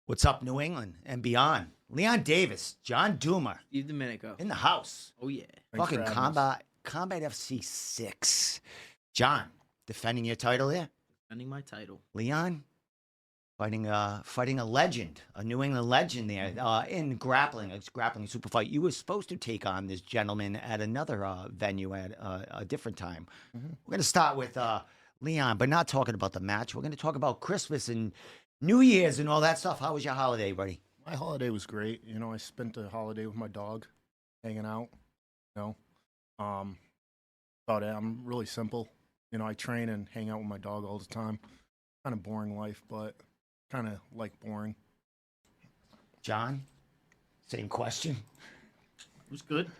What's up, New England and beyond? Leon Davis, John Douma Steve Domenico. in the house. Oh, yeah. Thanks Fucking for having us. Combat FC 6. John, defending your title there. Defending my title. Leon, fighting a legend, a New England legend there in grappling. It's grappling super fight. You were supposed to take on this gentleman at another venue at a different time. Mm-hmm. We're going to start with Leon, but not talking about the match. We're going to talk about Christmas and New Year's and all that stuff. How was your holiday, buddy? My holiday was great. You know, I spent the holiday with my dog, hanging out. You know, about it. I'm really simple. You know, I train and hang out with my dog all the time. Kind of boring life, but kind of like boring. John, same question. It was good.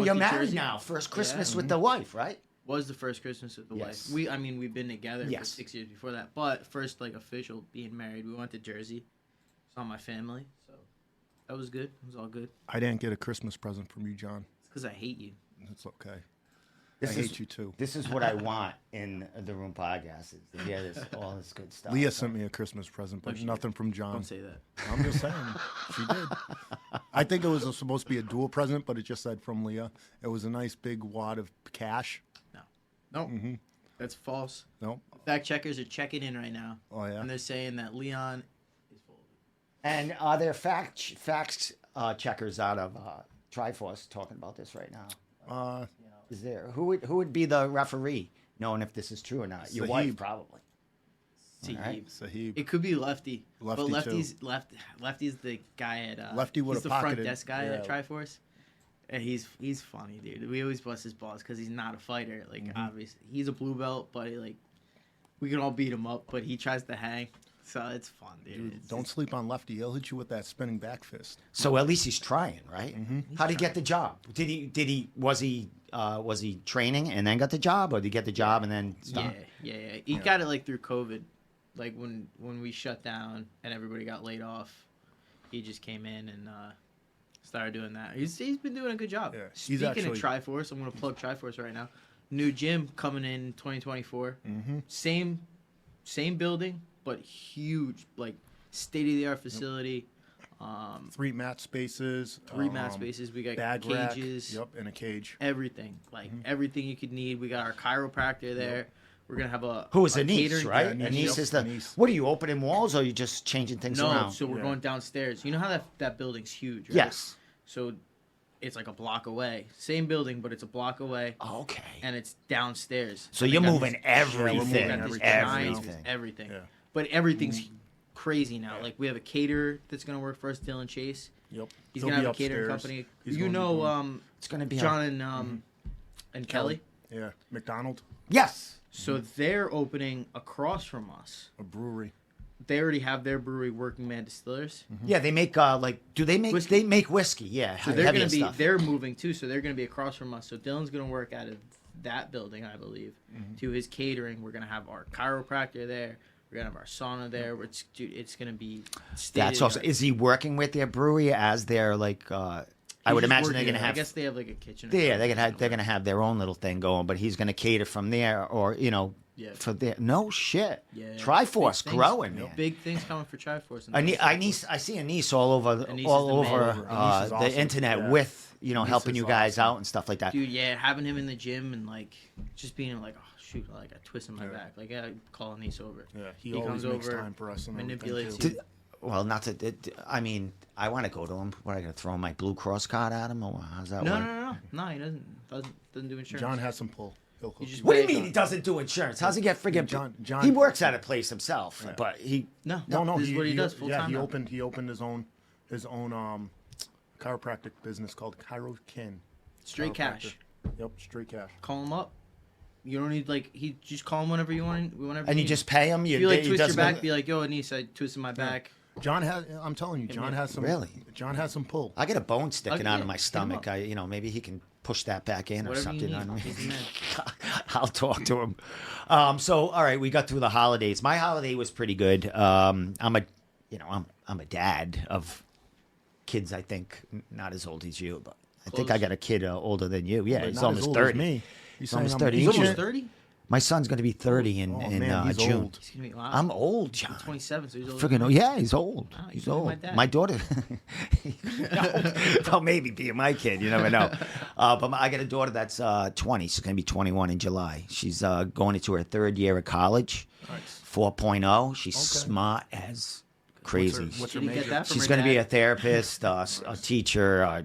You're married now. First Christmas with the wife, right? Was the first Christmas with the Yes. wife. We've been together Yes. for 6 years before that. But first, official being married, we went to Jersey. Saw my family. So that was good. It was all good. I didn't get a Christmas present from you, John. It's because I hate you. It's okay. This I is- hate you too. This is what I want in the Room podcast. Is to hear this, all this good stuff. Leah sent me a Christmas present, but she nothing from John. Don't say that. I'm just saying. She did. I think it was supposed to be a dual present, but it just said from Leah. It was a nice big wad of cash. No. That's false. Nope. Fact checkers are checking in right now. Oh, yeah? And they're saying that Leon is full of it. And are there facts checkers out of Tri-Force talking about this right now? Is there who would be the referee, knowing if this is true or not? Your wife, Sahib. probably. Sahib. right. Sahib. It could be Lefty. Lefty, but too. Lefty's the guy at Lefty he's would've the front pocketed- desk guy yeah. at Tri-Force. And he's funny, dude. We always bust his balls because he's not a fighter. Obviously, he's a blue belt, but we can all beat him up. But he tries to hang, so it's fun, dude. Dude, don't sleep on Lefty. He'll hit you with that spinning back fist. So at least he's trying, right? How did he get the job? Was he training and then got the job, or did he get the job and then stopped? Yeah. He got it through COVID, when we shut down and everybody got laid off. He just came in and started doing that. He's been doing a good job. Yeah, Speaking of Tri-Force, I'm going to plug Tri-Force right now. New gym coming in 2024. Same building, but huge, state-of-the-art facility. 3 mat spaces. 3 mat spaces. We got bag cages. Rack. Yep, and a cage. Everything. Everything you could need. We got our chiropractor there. We're going to have a Who is a Anise, catering- right? Yeah, Anise, Anise yep, is the. Anise. What are you opening walls, or are you just changing things No, around? so we're Yeah. going downstairs. You know how that building's huge, right? Yes. So it's like a block away. Same building, but it's a block away, Oh, okay. and it's downstairs. So And you're they got moving this- everything. moving got this everything. giant- everything. Yeah. But everything's crazy now. We have a caterer that's gonna work for us, Dylan Chase. Yep. He's He'll gonna be have a catering upstairs. company. He's You gonna be know, doing- It's going to be John and Kelly. Yeah, McDonald, Yes. So they're opening across from us. a brewery. They already have their brewery, Working Man Distillers. Yeah, they make do they make Whiskey. they make whiskey? Yeah, So they're heavier gonna be stuff. they're moving too, so they're gonna be across from us. So Dylan's gonna work out of that building, I believe, to his catering. We're gonna have our chiropractor there. We're gonna have our sauna there. It's gonna be That's awesome. Is he working with their brewery as their I would imagine they're gonna I have. guess they have a kitchen. or Yeah, something. they're gonna have their own little thing going, but he's gonna cater from there, or Yeah. for there. No shit. Yeah. Triforce Big things- growing, man. Big things coming for Triforce. I see Anise all over Anise is the man. Anise is the awesome. internet Yeah. with Anise helping is you guys awesome. out and stuff like that. Dude, yeah, having him in the gym and just being oh shoot, I twist in my Yeah. back. I call Anise over. Yeah, he He always comes makes over, time for us and everything, manipulates too. you. Well, not to. I mean, I want to go to him. What, I gotta throw my Blue Cross card at him, or how's that No, work? no, he doesn't do insurance. John has some pull. He'll hook just you. What do you Wait, mean he doesn't do insurance? How's he get friggin' John- he works at a place himself, Yeah. but he. No, No, this is what he does full Yeah, time. he opened his own chiropractic business called ChiroKin. Straight Chiropractor. cash. Yep, straight cash. Call him up. You don't need he just call him whenever you want. Whenever And you need. just pay him. if you he twist your doesn't- back, be like, yo, Anise, I twisted my back. John has. I'm telling you, John has some. Really? John has some pull. I get a bone sticking out yeah, of my hit him stomach. up. Maybe he can push that back in or Whatever something. you You know what I need. mean? He's the man. I'll talk to him. So, all right, we got through the holidays. My holiday was pretty good. I'm a dad of kids. I think not as old as you, but I think I Close. got a kid older than you. Yeah, But he's not as almost old as 30. me. He's saying almost I'm 30. He's Ancient. almost 30. My son's going to be 30 Oh, in man, he's June. old. He's gonna be, wow. I'm old, John. He's 27, so he's older. Freaking, yeah, he's old. Wow, He's he's like old. my dad. My daughter, well, maybe being my kid, you never know. But I got a daughter that's 20. She's going to be 21 in July. She's going into her third year of college, Nice. 4.0. She's Okay. smart as crazy. What's She her didn't get major? that from She's her going to be dad. a therapist, a teacher, a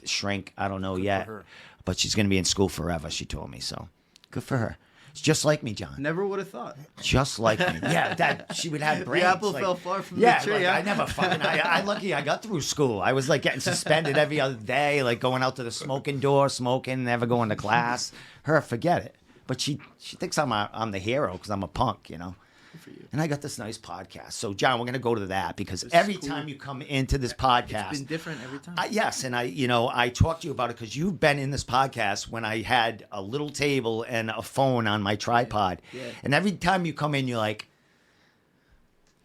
shrink. I don't know Good for yet, her. but she's going to be in school forever. She told me so. Good for her. It's just like me, John. Never would have thought. Just like me. Yeah, that she would have brains. The apple like- fell far from yeah, the tree. like, huh? I never fucking. I lucky I got through school. I was like getting suspended every other day, like going out to the smoking door, smoking, never going to class. Her, forget it. But she thinks I'm the hero because I'm a punk, you know. Good for you. And I got this nice podcast. So, John, we're going to go to that because This is every cool. time you come into this podcast, It's been different every time. yes, and I talked to you about it because you've been in this podcast when I had a little table and a phone on my tripod, Yeah. and every time you come in, you're like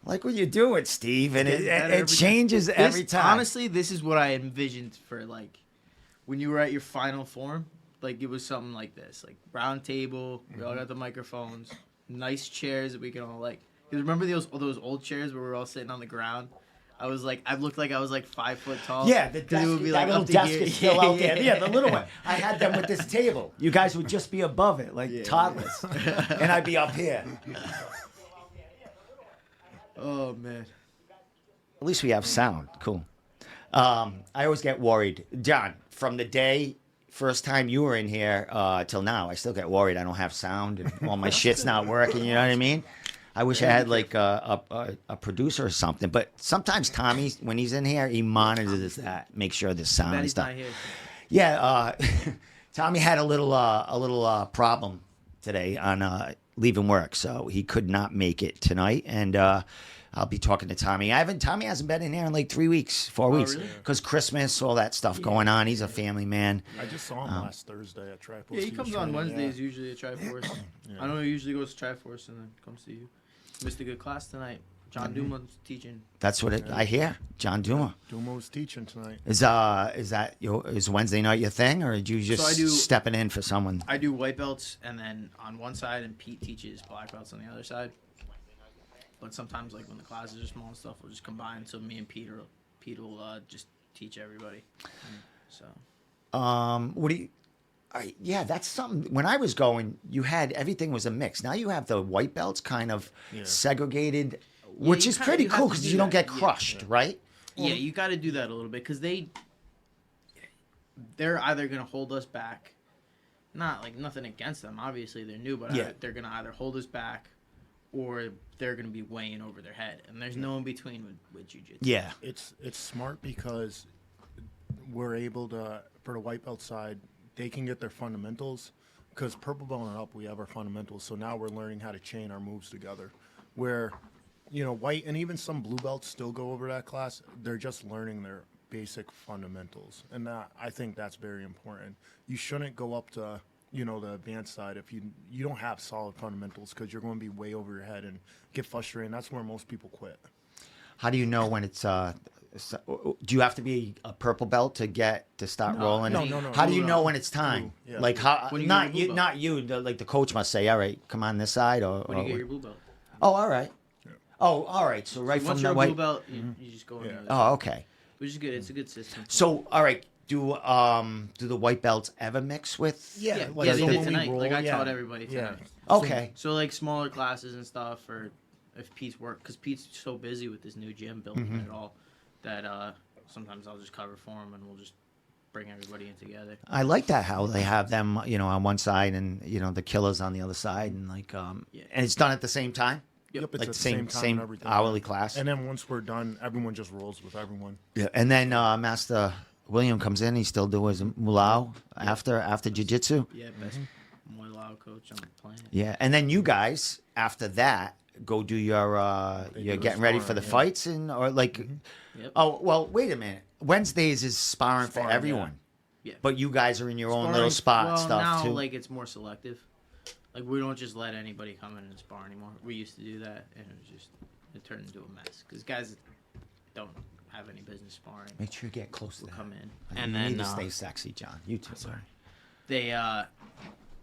what you doing, Steve, and Getting better it every changes time. every time. Honestly, this is what I envisioned for like when you were at your final form. Like it was something like this, like round table. We all got the microphones, nice chairs that we can all like. Because remember those old chairs where we were all sitting on the ground. I looked like I was like 5 foot tall. Yeah, the 'Cause desk, it would be that like little up to desk here. is still out there. Yeah, the little one. I had them with this table. You guys would just be above it, like Yeah. toddlers, and I'd be up here. Oh man. At least we have sound. Cool. I always get worried, John. From the day first time you were in here till now, I still get worried. I don't have sound and all my shit's not working. You know what I mean? I wish I had like a producer or something. But sometimes Tommy, when he's in here, he monitors that, make sure the sound That and he's stuff. not here. Yeah, Tommy had a little problem today on leaving work, so he could not make it tonight. And I'll be talking to Tommy. Tommy hasn't been in here in like 3 weeks, 4 weeks, really? because Christmas, all that stuff going on. He's a family man. I just saw him last Thursday at Tri-Force. Yeah, he was comes on training, Wednesdays yeah. usually at Tri-Force. I know he usually goes to Tri-Force and then comes to you. Missed a good class tonight. John Douma's teaching. That's what I hear. John Douma. Douma was teaching tonight. Is Wednesday night your thing, or did you just I do- stepping in for someone? I do white belts and then on one side, and Pete teaches black belts on the other side. But sometimes, like when the classes are small and stuff, we'll just combine. So me and Pete will just teach everybody. So What do you? Yeah, that's something. When I was going, you had everything was a mix. Now you have the white belts kind of Yeah. segregated, which you is kinda- pretty you have cool to because do you don't that, get yeah. crushed, right? yeah, you got to do that a little bit because they're either gonna hold us back. Not like nothing against them. Obviously, they're new, but Yeah. they're gonna either hold us back, or they're gonna be weighing over their head, and there's no in between with jiu-jitsu. Yeah. It's smart because we're able to, for the white belt side, they can get their fundamentals. Because purple belt and up, we have our fundamentals. So now we're learning how to chain our moves together. Where, white and even some blue belts still go over that class. They're just learning their basic fundamentals, and I think that's very important. You shouldn't go up to the advanced side if you don't have solid fundamentals, because you're going to be way over your head and get frustrated. And that's where most people quit. How do you know when it's? Do you have to be a purple belt to start rolling? no. How do you Blue, know when it's time? blue, yeah. Like how? When you Not get your you. blue Not you. Like the coach must say, "All right, come on this side." Or When you get your blue belt. oh, all right. Oh, all right. So right Once from you're the a white. blue belt, you just go in the other side, Oh, okay. which is good. It's a good system. So all right. Do the white belts ever mix with? yeah, like, they so did when we tonight. roll, Like I yeah. taught everybody tonight. Yeah. Okay. So like smaller classes and stuff, or if Pete's work, because Pete's so busy with this new gym building it all, that sometimes I'll just cover for him and we'll just bring everybody in together. I like that how they have them, on one side and the killers on the other side, and Yeah. and it's done at the same time, Yep, it's like at the the same time same and everything. hourly class. And then once we're done, everyone just rolls with everyone. Yeah, and then Master William comes in. He still do his mulao after jiu-jitsu. Yeah, best Muay Lao coach on the planet. Yeah, and then you guys after that go do your They you're do getting ready for the sparring, yeah. fights or like. Yep. Oh well, wait a minute. Wednesdays is sparring for Sparring, everyone. Yeah. But you guys are in your own Sparring- little spot well, stuff now, too. like it's more selective. Like we don't just let anybody come in and spar anymore. We used to do that, and it turned into a mess because guys don't have any business sparring. Make sure you get close to Will that. come in, You and need then to stay sexy, John. You too. Sorry. they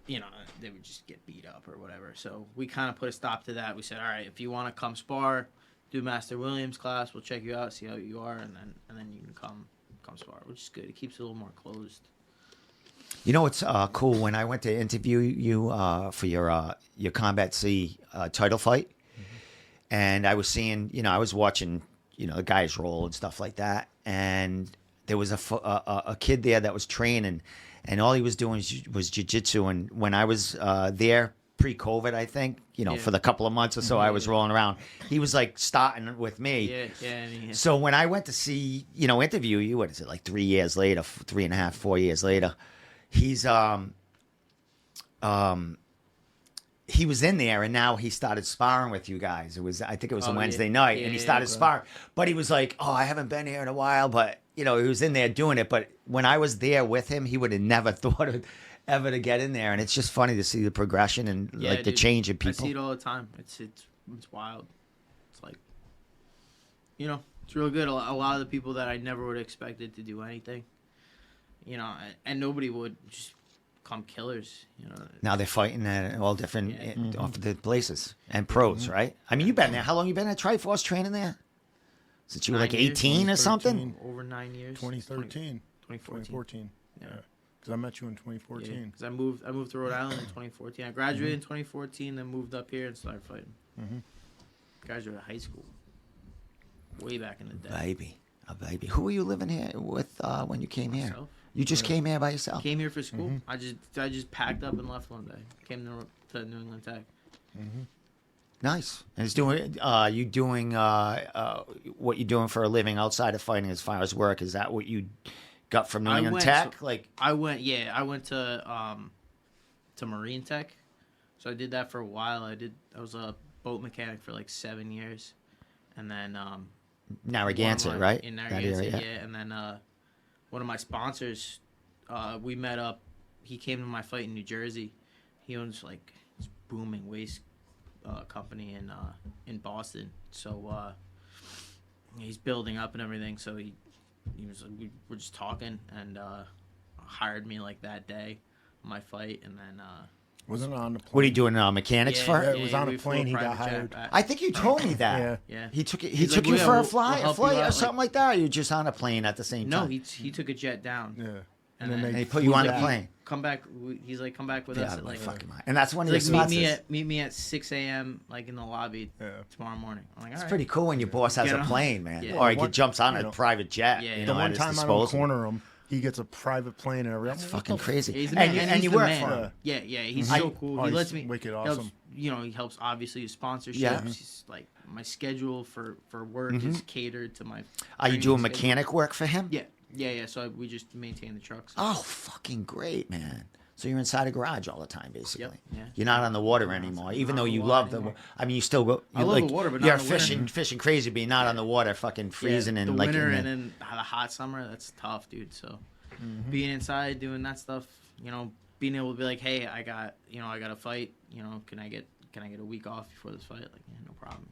you know, they would just get beat up or whatever. So we kind of put a stop to that. We said, all right, if you want to come spar, do Master Williams class. We'll check you out, see how you are, and then you can come spar, which is good. It keeps it a little more closed. You know what's cool? When I went to interview you for your Combat C title fight, and I was seeing, I was watching, the guys roll and stuff like that, and there was a kid there that was training, and all he was doing was jiu-jitsu. And when I was there pre-COVID, I think, for the couple of months or so I was rolling around, he was like starting with me. Yeah. So when I went to see, interview you, what is it, like 3 years later, 3.5, 4 years later, he's he was in there, and now he started sparring with you guys. I think it was a Wednesday night, and he started sparring. But he was like, "Oh, I haven't been here in a while." But he was in there doing it. But when I was there with him, he would have never thought of ever to get in there. And it's just funny to see the progression and the change in people. I see it all the time. It's wild. It's like, it's real good. A lot of the people that I never would have expected to do anything, and nobody would just become killers. Now they're fighting at all different off the places and pros, right? I mean, you've been there. How long you been at Tri-Force training there? Since you were like 18 or something? Over 9 years. 2013. 2014. Yeah. Because I met you in 2014. Because I moved to Rhode Island in 2014. I graduated in 2014, then moved up here and started fighting. Graduated high school. Way back in the day. A baby. Who were you living here with when you came here? Myself. You just came here by yourself? Came here for school. I just packed up and left one day. Came to New England Tech. Nice. And it's doing. You doing what you're doing for a living outside of fighting as far as work? Is that what you got from New England Tech? I went to Marine Tech. So I did that for a while. I was a boat mechanic for like 7 years, and then Narragansett, right? In Narragansett, yeah. And then one of my sponsors, we met up. He came to my fight in New Jersey. He owns like this booming waste company in Boston. So he's building up and everything. So he was like, we were just talking, and hired me like that day, my fight, and then. Wasn't it on the plane? What are you doing mechanics for? Yeah, it was on a plane. He got hired. I think you told me that. Yeah. He took it. He took you for a flight or something like that. Or you just on a plane at the same time? No, he took a jet down. Yeah. And then they put you on the plane. Come back. He's like, come back with us at like. Fucking mind. And that's one of like, your spots. meet me at 6 a.m. like in the lobby tomorrow morning. I'm like, all it's right. pretty cool when your boss has a plane, man, Yeah. or he jumps on a private jet. Yeah. The one time I don't corner him, he gets a private plane and everything. That's fucking crazy. He's the man. And you work for him. Yeah. He's so cool. He lets me. Wicked Helps, awesome. he helps obviously his sponsorships. Yeah. He's like my schedule for work is catered to my. Are you training doing schedule. mechanic work for him? Yeah. So we just maintain the trucks. Oh, fucking great, man. So you're inside a garage all the time, basically. Yep, yeah. You're not on the water anymore, even though you love the. I mean, you still go. I love the water, but not you're in the winter. fishing crazy, but you're not on the water, fucking freezing the and like winter and then the hot summer. That's tough, dude. So being inside doing that stuff, being able to be like, hey, I got a fight. Can I get a week off before this fight? Like, yeah, no problem.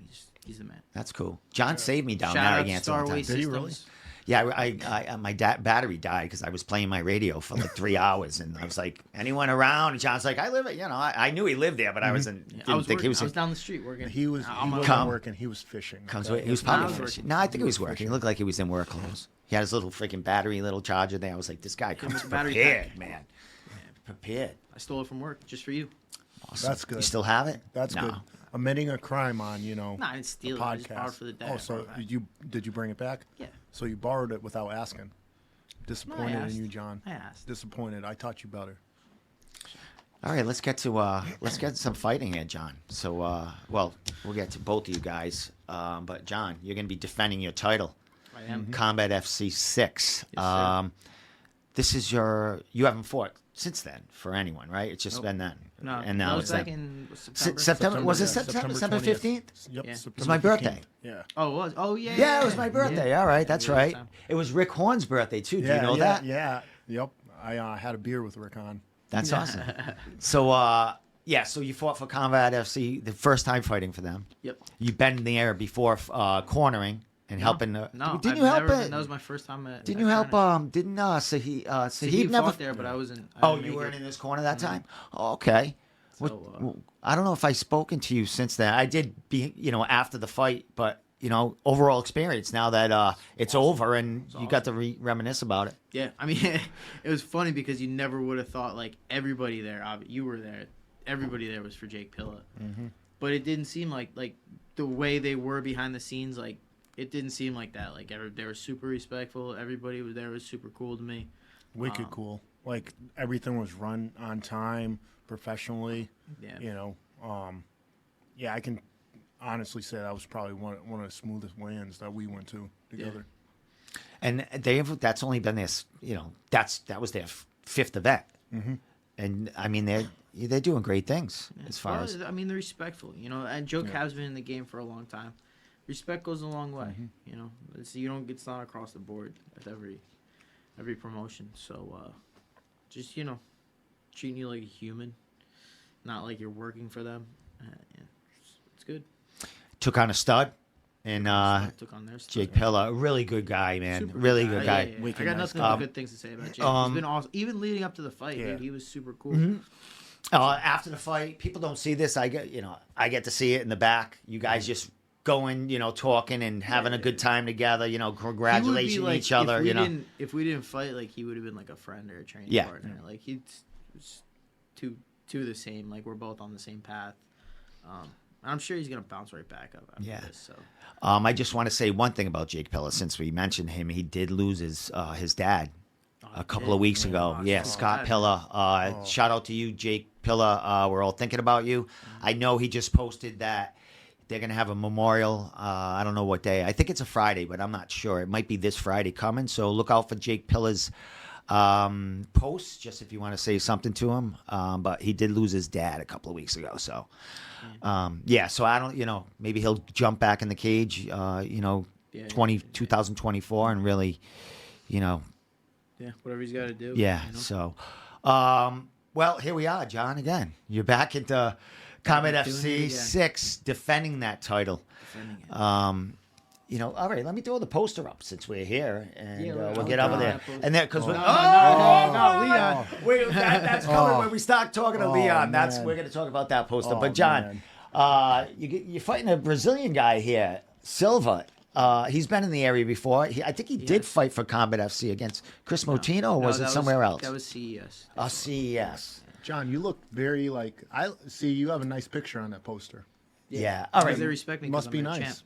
He's the man. That's cool. John saved me down Shout out to Narragansett one time. Starway Did he really? Systems. Yeah, I my battery died because I was playing my radio for like 3 hours, and I was like, anyone around? And John's like, I live it. I knew he lived there, but I wasn't. Yeah, Didn't think he was. I was down the street working. He wasn't working. He was fishing. He was probably was fishing. No, I think he was working. He looked like he was in work clothes. He had his little freaking little charger there. I was like, this guy comes battery prepared, pack. man. Prepared. I stole it from work just for you. Awesome. That's good. You still have it? That's No. good. Omitting a crime on, No, I didn't steal it. I just borrowed podcast. for the day. Oh, so did you bring it back? Yeah. So you borrowed it without asking. Disappointed in asked. you, John. I asked. Disappointed. I taught you better. All right, let's get some fighting here, John. So, we'll get to both of you guys. But John, you're going to be defending your title, I am. Combat FC 6. Yes, sir. This is you haven't fought since then for anyone, right? It's just been then. No, and now that it's was back that. in September. September. Was it yeah, September? September 15th? Yep. Yeah. September It was my 15th. birthday. Yeah. Oh, it was. Oh, yeah. Yeah, it was my birthday. All right, that's Yeah, right. time. It was Rick Horn's birthday too. Do Yeah, you know that? Yeah. Yep. I had a beer with Rick on. That's awesome. So, so you fought for Combat FC the first time fighting for them. Yep. You've been there before cornering and helping. No, didn't I've you help? never been, that was my first time at. Didn't at you help? training. Didn't So Sahib he never? fought there, but I wasn't. I Oh, didn't you make weren't it. in this corner that time. Oh, okay. So, I don't know if I've spoken to you since then. I did be, after the fight, but overall experience now that it's over and you got to reminisce about it. yeah, I mean, it was funny because you never would have thought like everybody there. You were there. Everybody there was for Jake Pilla, but it didn't seem like the way they were behind the scenes. Like it didn't seem like that. Like they were super respectful. Everybody was there was super cool to me. Wicked cool. Like everything was run on time, professionally. Yeah. Yeah, I can honestly say that was probably one of the smoothest weigh-ins that we went to together. And that's only been this, that was their fifth event. And I mean, they're doing great things as far as. I mean, they're respectful. And Joe Cab's been in the game for a long time. Respect goes a long way. It's not across the board with every promotion. So, just treating you like a human, not like you're working for them. It's good. Took on a stud. And took on their stud. Jake Pilla, a really good guy, man. Super really good guy. Yeah. I got nothing but good things to say about Jake. He's been awesome. Even leading up to the fight, dude, he was super cool. After the fight, people don't see this. I get to see it in the back. You guys just going, talking and having a good time together. Congratulating each other. If we didn't fight, like he would have been like a friend or a training partner. Like he's two the same. Like we're both on the same path. I'm sure he's gonna bounce right back up after this. So. I just want to say one thing about Jake Pilla. Since we mentioned him, he did lose his dad a couple of weeks ago. Yeah, Scott Pilla. Shout out to you, Jake Pilla. We're all thinking about you. I know he just posted that they're going to have a memorial. I don't know what day. I think it's a Friday, but I'm not sure. It might be this Friday coming. So look out for Jake Pilla's posts, just if you want to say something to him. But he did lose his dad a couple of weeks ago. So, so I don't, maybe he'll jump back in the cage, 2024 and really, Yeah, whatever he's got to do. Yeah. So, well, here we are, John, again. You're back into Combat FC 6 defending that title. All right, let me throw the poster up since we're here, and we'll get over there. And then, because Leon. Wait, that's coming when we start talking to Leon. We're going to talk about that poster. But John, you're fighting a Brazilian guy here, Silva. He's been in the area before. I think he did fight for Combat FC against Chris Motino, or was it somewhere else? That was CES. CES. John, you look very I see you have a nice picture on that poster. Yeah. All right. They respect me. Must be nice. Champ.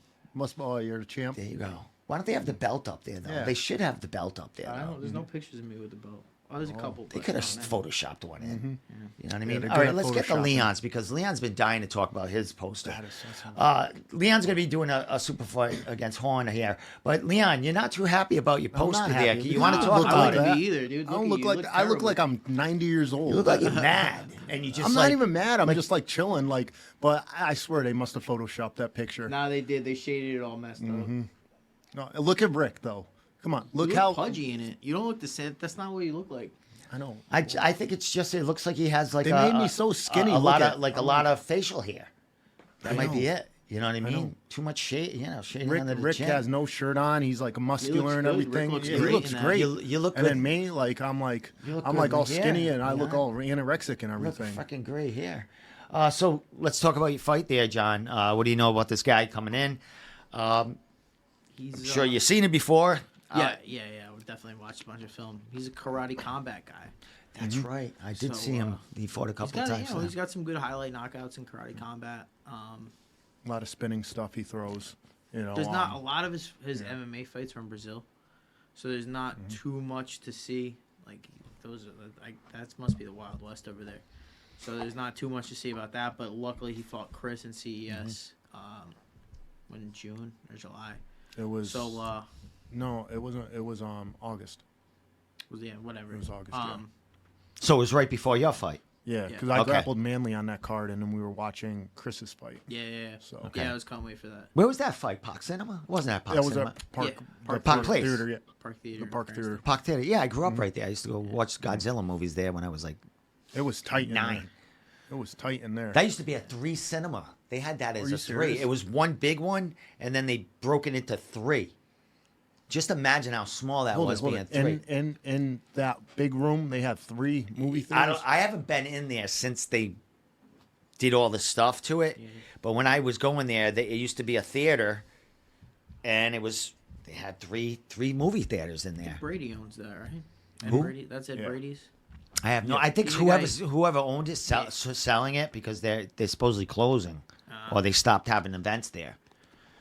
You're the champ. There you go. Why don't they have the belt up there, though? Yeah. They should have the belt up there, though. There's no pictures of me with the belt. Oh, there's a couple. They could have photoshopped one in. You know what I mean? they're All good right, at let's get to photoshopping. Leon's because Leon's been dying to talk about his poster. That is so Leon's going to be doing a super fight against Horn here. But, Leon, you're not too happy about your poster not there. happy. You want to No, talk look about like it? that. Me either, dude. I don't look like I look like I'm 90 years old. You look like you're mad. And you just I'm not even mad. I'm just like chilling. But I swear they must have photoshopped that picture. Nah, they did. They shaded it all messed up. No, look at Rick though. Come on, look You how look pudgy in it. You don't look the same. That's not what you look like. I know. I think it's just, it looks like he has like They made me so skinny. a Look lot at- of a lot of facial hair. That I might be know. it. You know what I mean? know. Too much shade, shading Rick, under the Rick chin. has no shirt on. He's like muscular and good. Rick everything. looks Yeah, great he looks in that. great. You look And good. then me, I'm You look like good all with hair. skinny and I look Yeah. all anorexic and You look everything. fucking gray hair. So let's talk about your fight there, John. What do you know about this guy coming in? I'm He's sure you've seen it before. Yeah. We've definitely watched a bunch of film. He's a karate combat guy. That's right. I did So, see him. He fought a couple of times. He's got some good highlight knockouts in karate combat. A lot of spinning stuff he throws. There's not a lot of his MMA fights from Brazil, so there's not too much to see. Like those, that must be the Wild West over there. So there's not too much to see about that. But luckily, he fought Chris in CES in June or July. It was So no, it wasn't. It was August. whatever. It was August. Yeah. So it was right before your fight. Yeah, Yeah. because I Okay. grappled Manly on that card, and then we were watching Chris's fight. Yeah. So Okay. Yeah, I was can't wait for that. Where was that fight? Park Cinema? Wasn't that Park that was Cinema? at Park, Yeah. Park Place. Theater. Yeah, Park Theater. the Park Cranston. Theater. Park Theater. Yeah, I grew up right there. I used to go watch Godzilla movies there when I was like It was tight in 9. there. It was tight in there. That used to be a 3 cinema. They had that as you a 3. serious? It was one big one, and then they broke it into 3. Just imagine how small that was being three. In that big room, they have 3 movie theaters. I haven't been in there since they did all the stuff to it. But when I was going there, it used to be a theater, and they had three movie theaters in there. Brady owns that, right? Ed Who? Brady? That's Ed Brady's. I have no. I think He's the guy- whoever owned it selling it because they're supposedly closing, or they stopped having events there.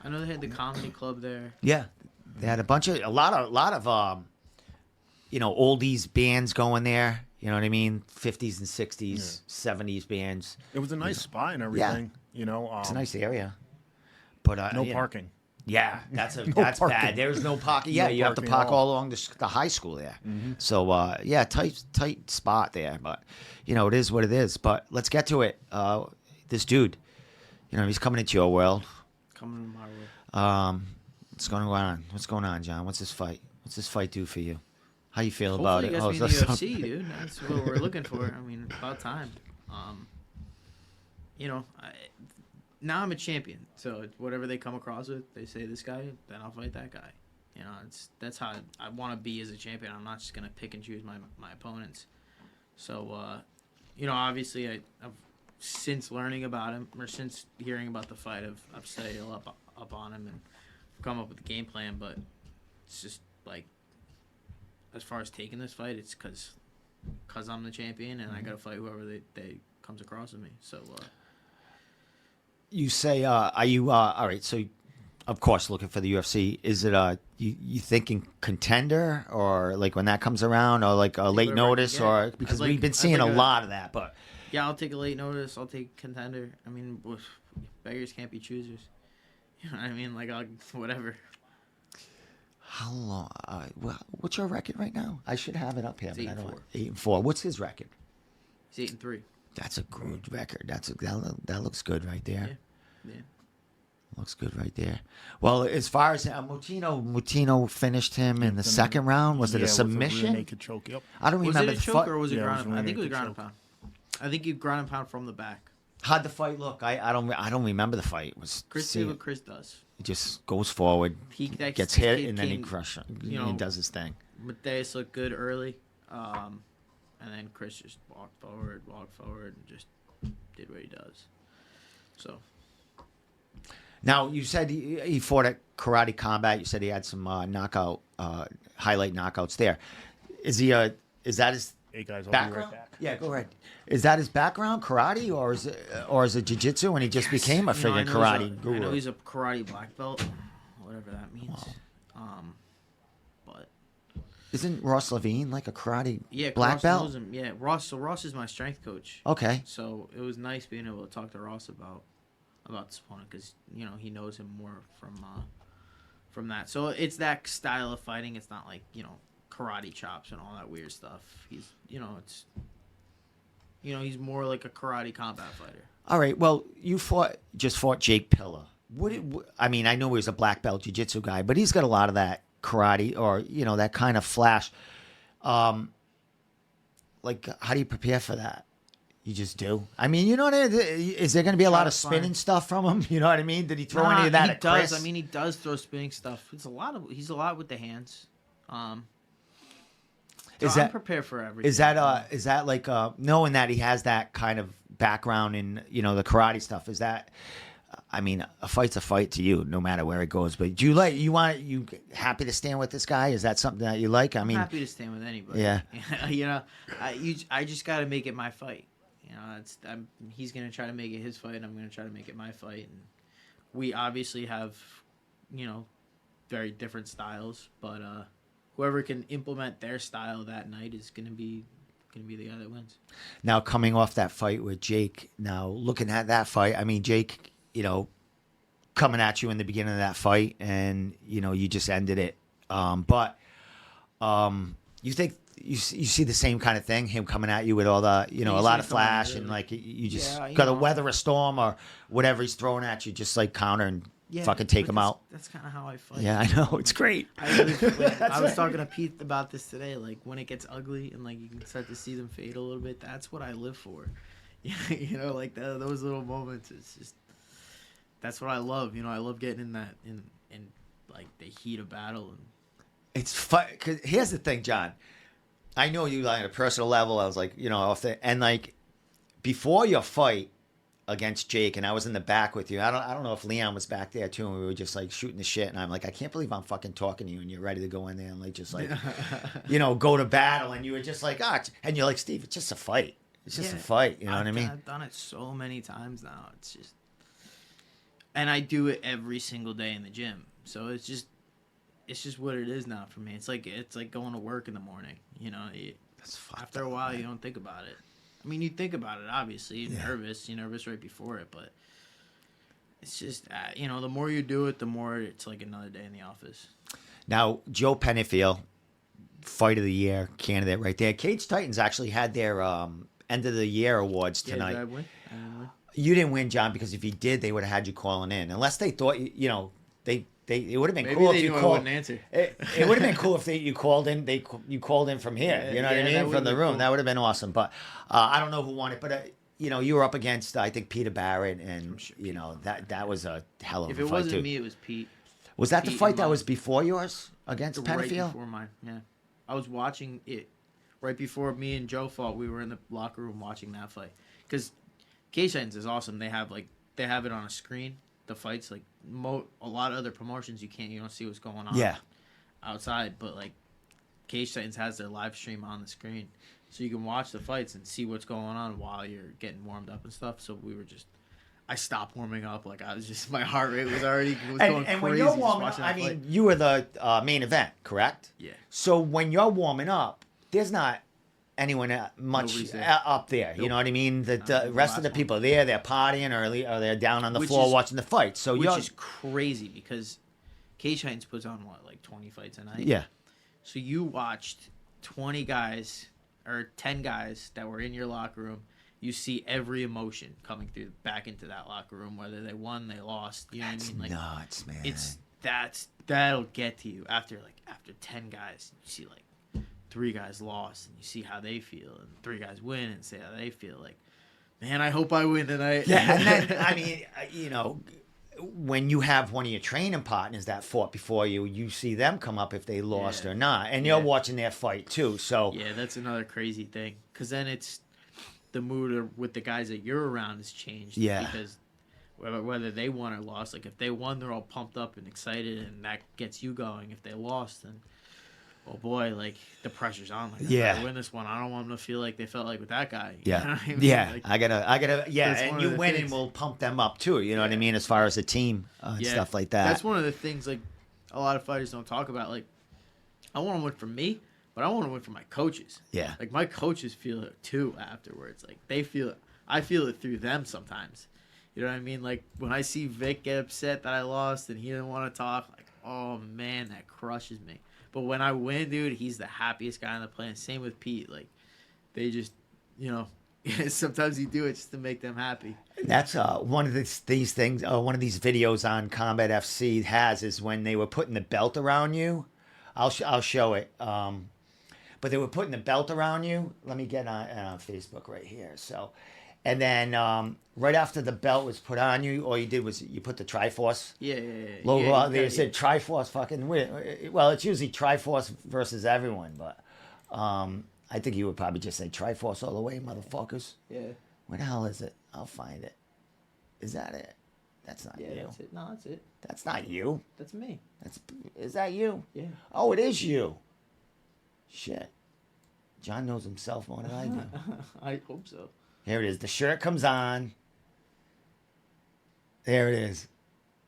I know they had the comedy club there. Yeah, they had a lot of oldies bands going there. You know what I mean? 50s and 60s, 70s bands. It was a nice spot and everything. You know, It's a nice area, but no parking. Yeah, that's No that's parking. bad. There's no parking. Yeah, No you have to parking at park all. all along the high school there. So tight spot there. But it is what it is. But let's get to it. This dude, he's coming into your world. Coming to my way. What's going on? What's going on, John? What's this fight? What's this fight do for you? How you feel about it? Hopefully, you guys be in the UFC, dude. That's what we're looking for. I mean, about time. Now I'm a champion, so whatever they come across with, they say this guy, then I'll fight that guy. That's how I want to be as a champion. I'm not just gonna pick and choose my opponents. So, obviously, I've since learning about him or since hearing about the fight, I've studied up on him and come up with a game plan. But it's just like, as far as taking this fight, it's because I'm the champion and I gotta fight whoever they comes across with me. So. You say, are you all right? So, of course, looking for the UFC. Is it you thinking contender or like when that comes around or like a late whatever I can notice get. or because we've been I'd seeing like a a- lot of that, but. Yeah, I'll take a late notice. I'll take contender. I mean, beggars can't be choosers. You know what I mean? Like, whatever. How long? What's your record right now? I should have it up here. It's But I don't. 8-4. 8-4. What's his record? He's 8-3. That's a good record. That looks good right there. Yeah. Looks good right there. Well, as far as Mutino finished him in the second round. Was it Yeah, a with submission? rear naked choke. Yep. I don't Was remember it a the choke fight. or was it Yeah, it ground was and pound? I think it was rear ground naked and pound. I think you ground and pound from the back. How'd the fight look? I don't remember the fight. It was Chris see did it. what Chris does. He just goes forward, That gets kid hit, and then he came, crushes. you He know, does his thing. Mateus looked good early, and then Chris just walked forward, and just did what he does. So. Now you said he fought at Karate Combat. You said he had some highlight knockouts there. Is that his Hey guys, I'll be background? right back. Yeah, go ahead. Is that his background, karate, or is it jiu-jitsu, and he just became a I friggin' know karate I guru? know he's a karate black belt, whatever that means. But Isn't Ross Levine like a karate yeah, black Ross belt? knows him. Yeah, Ross. So Ross is my strength coach. Okay. So it was nice being able to talk to Ross about this opponent because he knows him more from that. So it's that style of fighting. It's not like karate chops and all that weird stuff. He's he's more like a karate combat fighter. All right. Well, you just fought Jake Pillar. I mean, I know he was a black belt jiu-jitsu guy, but he's got a lot of that karate or that kind of flash. Like, how do you prepare for that? You just do. I mean, is there going to be a lot of spinning stuff from him? You know what I mean? Did he throw any of that he at does. Chris? I mean, he does throw spinning stuff. He's a lot with the hands. I'm prepared for everything. Is that like knowing that he has that kind of background in the karate stuff? Is that? I mean, a fight's a fight to you, no matter where it goes. But do you happy to stand with this guy? Is that something that you like? I mean, I'm happy to stand with anybody. Yeah. I just got to make it my fight. He's gonna try to make it his fight, and I'm gonna try to make it my fight. And we obviously have, very different styles, but whoever can implement their style that night is gonna be the guy that wins. now coming off that fight with Jake, now looking at that fight, I mean, Jake, coming at you in the beginning of that fight, and you just ended it. But you think you see the same kind of thing, him coming at you with all the a lot of flash, and like you just got to weather a storm or whatever he's throwing at you, just like counter and fucking take him out. That's kind of how I fight. Yeah, I know, it's great. I was talking to Pete about this today. Like when it gets ugly and like you can start to see them fade a little bit, that's what I live for. Like those little moments. It's just that's what I love. I love getting in that in like the heat of battle. And It's fun. Cause here's the thing, John. I know you like, on a personal level. I was like, and like before your fight against Jake, and I was in the back with you. I don't know if Leon was back there too, and we were just like shooting the shit. And I'm like, I can't believe I'm fucking talking to you, and you're ready to go in there and like just like, go to battle. And you were just like, and you're like, Steve, it's just a fight. It's just a fight. You know what I mean? I've done it so many times now. It's just, and I do it every single day in the gym. So it's just what it is now for me. It's like going to work in the morning. After a while, you don't think about it. I mean, you think about it, obviously. You're nervous. You're nervous right before it, but it's just, the more you do it, the more it's like another day in the office. Now, Joe Pennyfield, Fight of the Year candidate right there. Cage Titans actually had their end of the year awards tonight. Did I win? I didn't win. You didn't win, John, because if you did, they would have had you calling in. Unless they thought, it would have been cool if you called. I wouldn't answer. It would have been cool if you called in. You called in from here. You know what I mean? From the room. Cool. That would have been awesome. But I don't know who won it. But you were up against I think Peter Barrett, and that was a hell of a fight too. If it wasn't me, it was Pete. Was that the fight that was before yours against Penfield? Right before mine. Yeah, I was watching it right before me and Joe fought. We were in the locker room watching that fight because Cage Titans is awesome. They have it on a screen. The fights, like a lot of other promotions, you don't see what's going on outside, but like Cage Titans has their live stream on the screen, so you can watch the fights and see what's going on while you're getting warmed up and stuff. So I stopped warming up, like my heart rate was already going crazy. When you're warming up, I mean, you were the main event, correct? Yeah. So when you're warming up, there's not anyone much up there. Nope. You know what I mean? The rest of the people there, they're partying or they're down on the floor watching the fight. So which is crazy because Cage Titans puts on like 20 fights a night. Yeah. So you watched 20 guys or 10 guys that were in your locker room. You see every emotion coming back into that locker room, whether they won, they lost. You know what I mean? Like, nuts, man. That'll get to you after 10 guys. You see 3 guys lost, and you see how they feel, and 3 guys win, and say how they feel. Like, man, I hope I win tonight. Yeah, and then, I mean, when you have one of your training partners that fought before you, you see them come up if they lost or not, and you're watching their fight too. So yeah, that's another crazy thing, because then it's the mood with the guys that you're around has changed. Yeah, because whether they won or lost, like if they won, they're all pumped up and excited, and that gets you going. If they lost, then oh boy, like the pressure's on. Like, I gotta win this one. I don't want them to feel like they felt like with that guy. Yeah, you know what I mean? yeah. Like, I gotta. Yeah, and you win, and we'll pump them up too. You know what I mean, as far as a team and stuff like that. That's one of the things like a lot of fighters don't talk about. Like, I want to win for me, but I want to win for my coaches. Yeah, like my coaches feel it too afterwards. Like they feel it. I feel it through them sometimes. You know what I mean? Like when I see Vic get upset that I lost and he didn't want to talk, like, oh man, that crushes me. But when I win, dude, he's the happiest guy on the planet. Same with Pete. Like, they just, sometimes you do it just to make them happy. That's one of these things. One of these videos on Combat FC is when they were putting the belt around you. I'll show it. But they were putting the belt around you. Let me get on Facebook right here. So, and then right after the belt was put on you, all you did was you put the Tri-Force logo out there. It said Tri-Force fucking win. Well, it's usually Tri-Force versus everyone, but I think you would probably just say Tri-Force all the way, motherfuckers. Yeah. Where the hell is it? I'll find it. Is that it? That's not you. That's it. No, that's it. That's not you. That's me. Is that you? Yeah. Oh, it is you. Shit. John knows himself more than I do. I hope so. Here it is. The shirt comes on. There it is.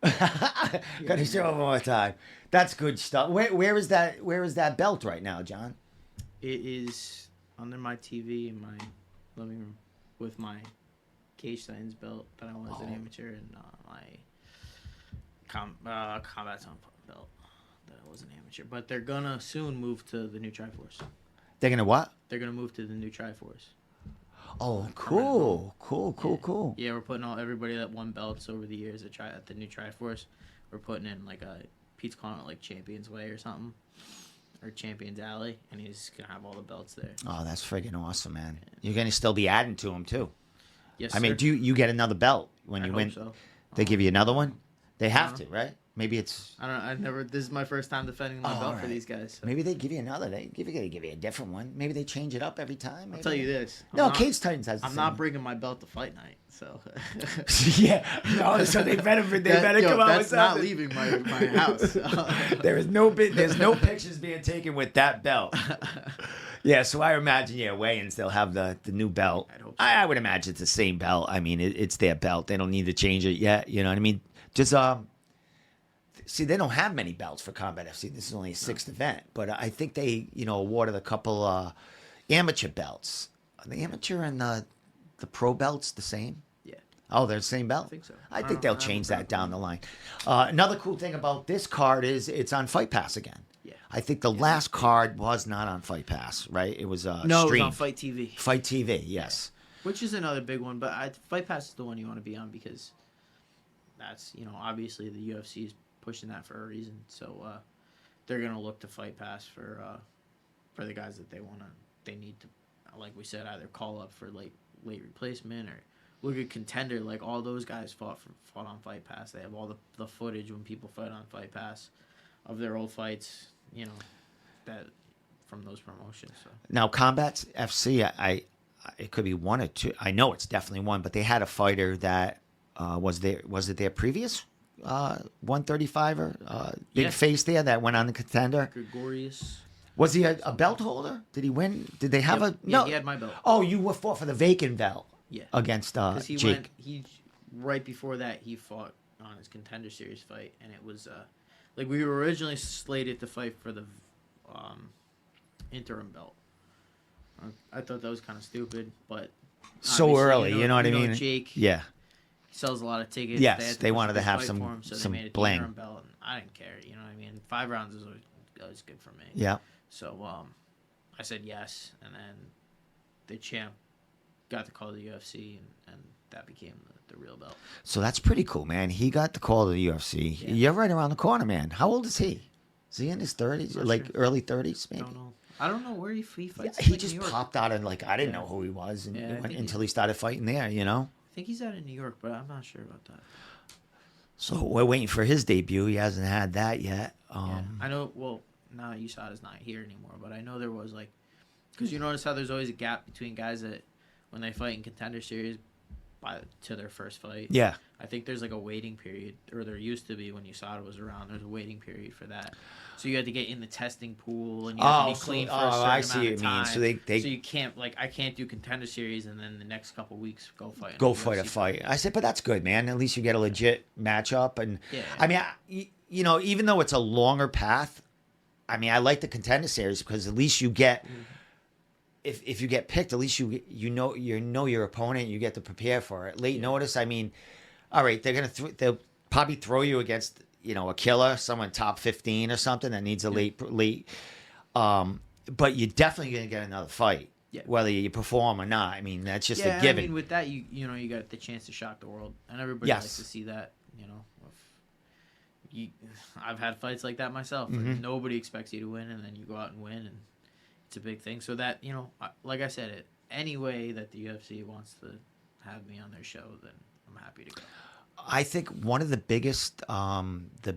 Gotta show it one more time. That's good stuff. Where is that belt right now, John? It is under my TV in my living room with my Cage Titans belt that I was an amateur and my Combat Zone belt that I was an amateur. But they're gonna soon move to the new Tri-Force. They're gonna what? They're gonna move to the new Tri-Force. Oh, cool. Yeah, we're putting everybody that won belts over the years at the new Tri-Force. We're putting in Pete's calling it like Champions Way or something, or Champions Alley, and he's gonna have all the belts there. Oh, that's friggin' awesome, man. You're gonna still be adding to them too. Yes, I mean, do you get another belt when you win? So. They give you another one. They have to, right? Maybe it's I don't know. I've never. This is my first time defending my Oh, belt for alright. these guys. So. maybe they give you another. They give you a different one. Maybe they change it up every time. I'll Maybe. tell you this. No, Cage Titans has. The I'm same not one. bringing my belt to fight night. So. Yeah. No. So they better come out with That's not something. leaving my house. There's no pictures being taken with that belt. Yeah, so I imagine, weigh-ins, they'll have the new belt. I'd hope so. I would imagine it's the same belt. I mean, it's their belt. They don't need to change it yet. You know what I mean? Just see, they don't have many belts for Combat FC. This is only a sixth event, but I think they, awarded a couple amateur belts. Are the amateur and the pro belts the same? Yeah. Oh, they're the same belt? I think so. I I think don't- they'll I haven't change read that them. down the line. Another cool thing about this card is it's on Fight Pass again. Yeah. I think the last card was not on Fight Pass, right? It was No, it was streamed. on Fight TV. Fight TV, yes. Which is another big one, but Fight Pass is the one you want to be on because that's, obviously the UFC is pushing that for a reason. So they're going to look to Fight Pass for the guys that they need to, like we said, either call up for late replacement or look at Contender. Like all those guys fought on Fight Pass. They have all the footage when people fight on Fight Pass of their old fights, that from those promotions. So. Now, Combat FC, it could be one or two. I know it's definitely one, but they had a fighter that was it their previous 135er big Yeah. face there that went on the Contender? Gregorius. Was he a belt holder? Did he win? Did they have Yep. a Yeah, no? he had my belt. Oh, you were fought for the vacant belt Yeah. against Because Jake. he right before that he fought on his Contender Series fight, and it was like we were originally slated to fight for the interim belt. I thought that was kind of stupid, but So obviously, early, you know what I mean? Jake Yeah. sells a lot of tickets. Yes, had to they push wanted a to big have fight some- for him, so some they made it bling. the interim belt, and I didn't care. You know what I mean? 5 rounds is always good for me. Yeah. So I said yes, and then the champ got the call to the UFC, and that became the real belt. So that's pretty cool, man. He got the call to the UFC. Yeah. You're right around the corner, man. How old is he? Is he in his 30s? Not Like sure. early 30s, maybe? I don't know where he fights. Yeah, he like, just New York. popped out and I didn't Yeah. know who he was and Yeah, I it went, think until he started fighting there, I think he's out in New York, but I'm not sure about that. So we're waiting for his debut. He hasn't had that yet. Yeah. I know. Well, now USADA's not here anymore, but I know there was because you notice how there's always a gap between guys that when they fight in Contender Series to their first fight. Yeah. I think there's a waiting period, or there used to be when USADA was around. There's a waiting period for that, so you had to get in the testing pool and you have to be clean for a certain I see amount what of you mean. time. So they so you can't I can't do Contender Series and then the next couple weeks go fight. in go a fight a UFC fight. I said, but that's good, man. At least you get a legit matchup. And Yeah. I mean, even though it's a longer path, I mean, I like the Contender Series because at least you get. If you get picked, at least you know your opponent. You get to prepare for it. Late notice. I mean, all right, they'll probably throw you against a killer, someone top 15 or something that needs a late. But you're definitely gonna get another fight, whether you perform or not. I mean, that's just a given. I mean, with that, you got the chance to shock the world, and everybody likes to see that. I've had fights like that myself. Nobody expects you to win, and then you go out and win, and it's a big thing. So that like I said, any way that the UFC wants to have me on their show, then I'm happy to go. I think one of the biggest, the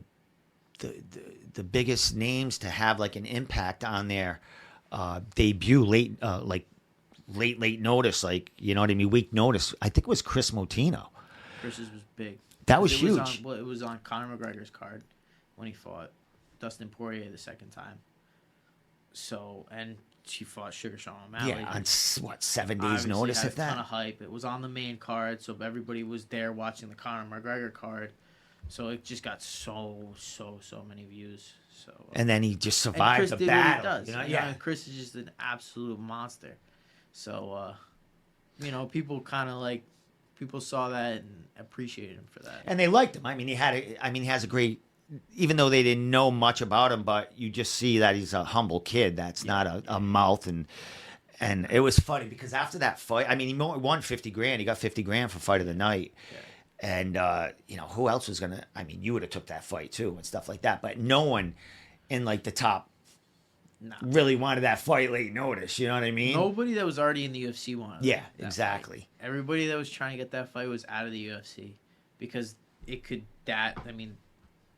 biggest names to have an impact on their debut late notice, you know what I mean, week notice. I think it was Chris Motino. Chris's was big. That was It huge. it was on Conor McGregor's card when he fought Dustin Poirier the second time. So, and she fought Sugar Sean O'Malley. Yeah, on 7 days Obviously notice, had if a ton that. of hype. It was on the main card, so everybody was there watching the Conor McGregor card. So it just got so many views. So And then he just and survived Chris the did battle. what he does. Yeah. And Chris is just an absolute monster. So people kind of people saw that and appreciated him for that. And they liked him. I mean, he has a great. Even though they didn't know much about him, but you just see that he's a humble kid. That's not a mouth. And it was funny because after that fight, I mean, he won $50,000. He got $50,000 for fight of the night. Yeah. And who else was gonna? I mean, you would have took that fight too and stuff like that. But no one in the top Nah. really wanted that fight late notice. You know what I mean? Nobody that was already in the UFC wanted Yeah, that exactly. fight. Everybody that was trying to get that fight was out of the UFC because it could I mean,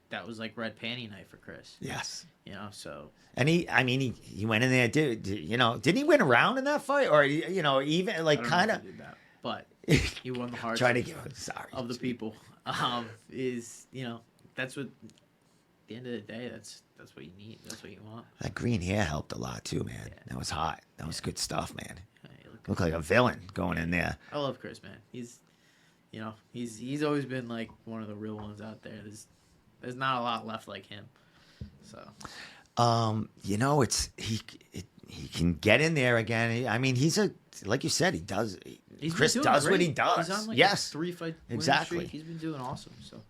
that was like red panty night for Chris. Yes. You know, so And he went in there, didn't he win a round in that fight? Or, even like I don't know kind if of. he did that, but he won the hearts Try to give sorry. of the people. Is that's what. At the end of the day, that's what you need. That's what you want. That green hair helped a lot too, man. Yeah. That was hot. That was good stuff, man. Yeah, you look Looked like a villain going in there. I love Chris, man. He's always been like one of the real ones out there. There's not a lot left like him. So He can get in there again. I mean, he's like you said, he does. Chris been doing does what great. he does. He's on like yes, a 3-fight winning exactly. streak. He's been doing awesome. So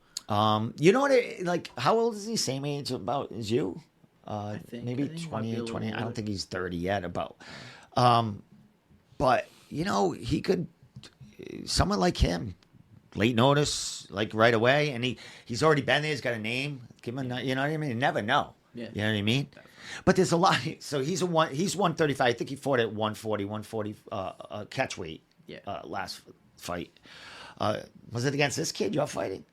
You know what? Like, how old is he? Same age about as you? Maybe I think he might be 20, a little 20. I don't older. think he's 30 yet. About, but he could. Someone like him, late notice, like right away, and he's already been there. He's got a name. Give him, you know what I mean? You never know. Yeah. You know what I mean? But there's a lot. So he's 135. I think he fought at 140 catch weight. Yeah. Last fight. Was it against this kid you're fighting?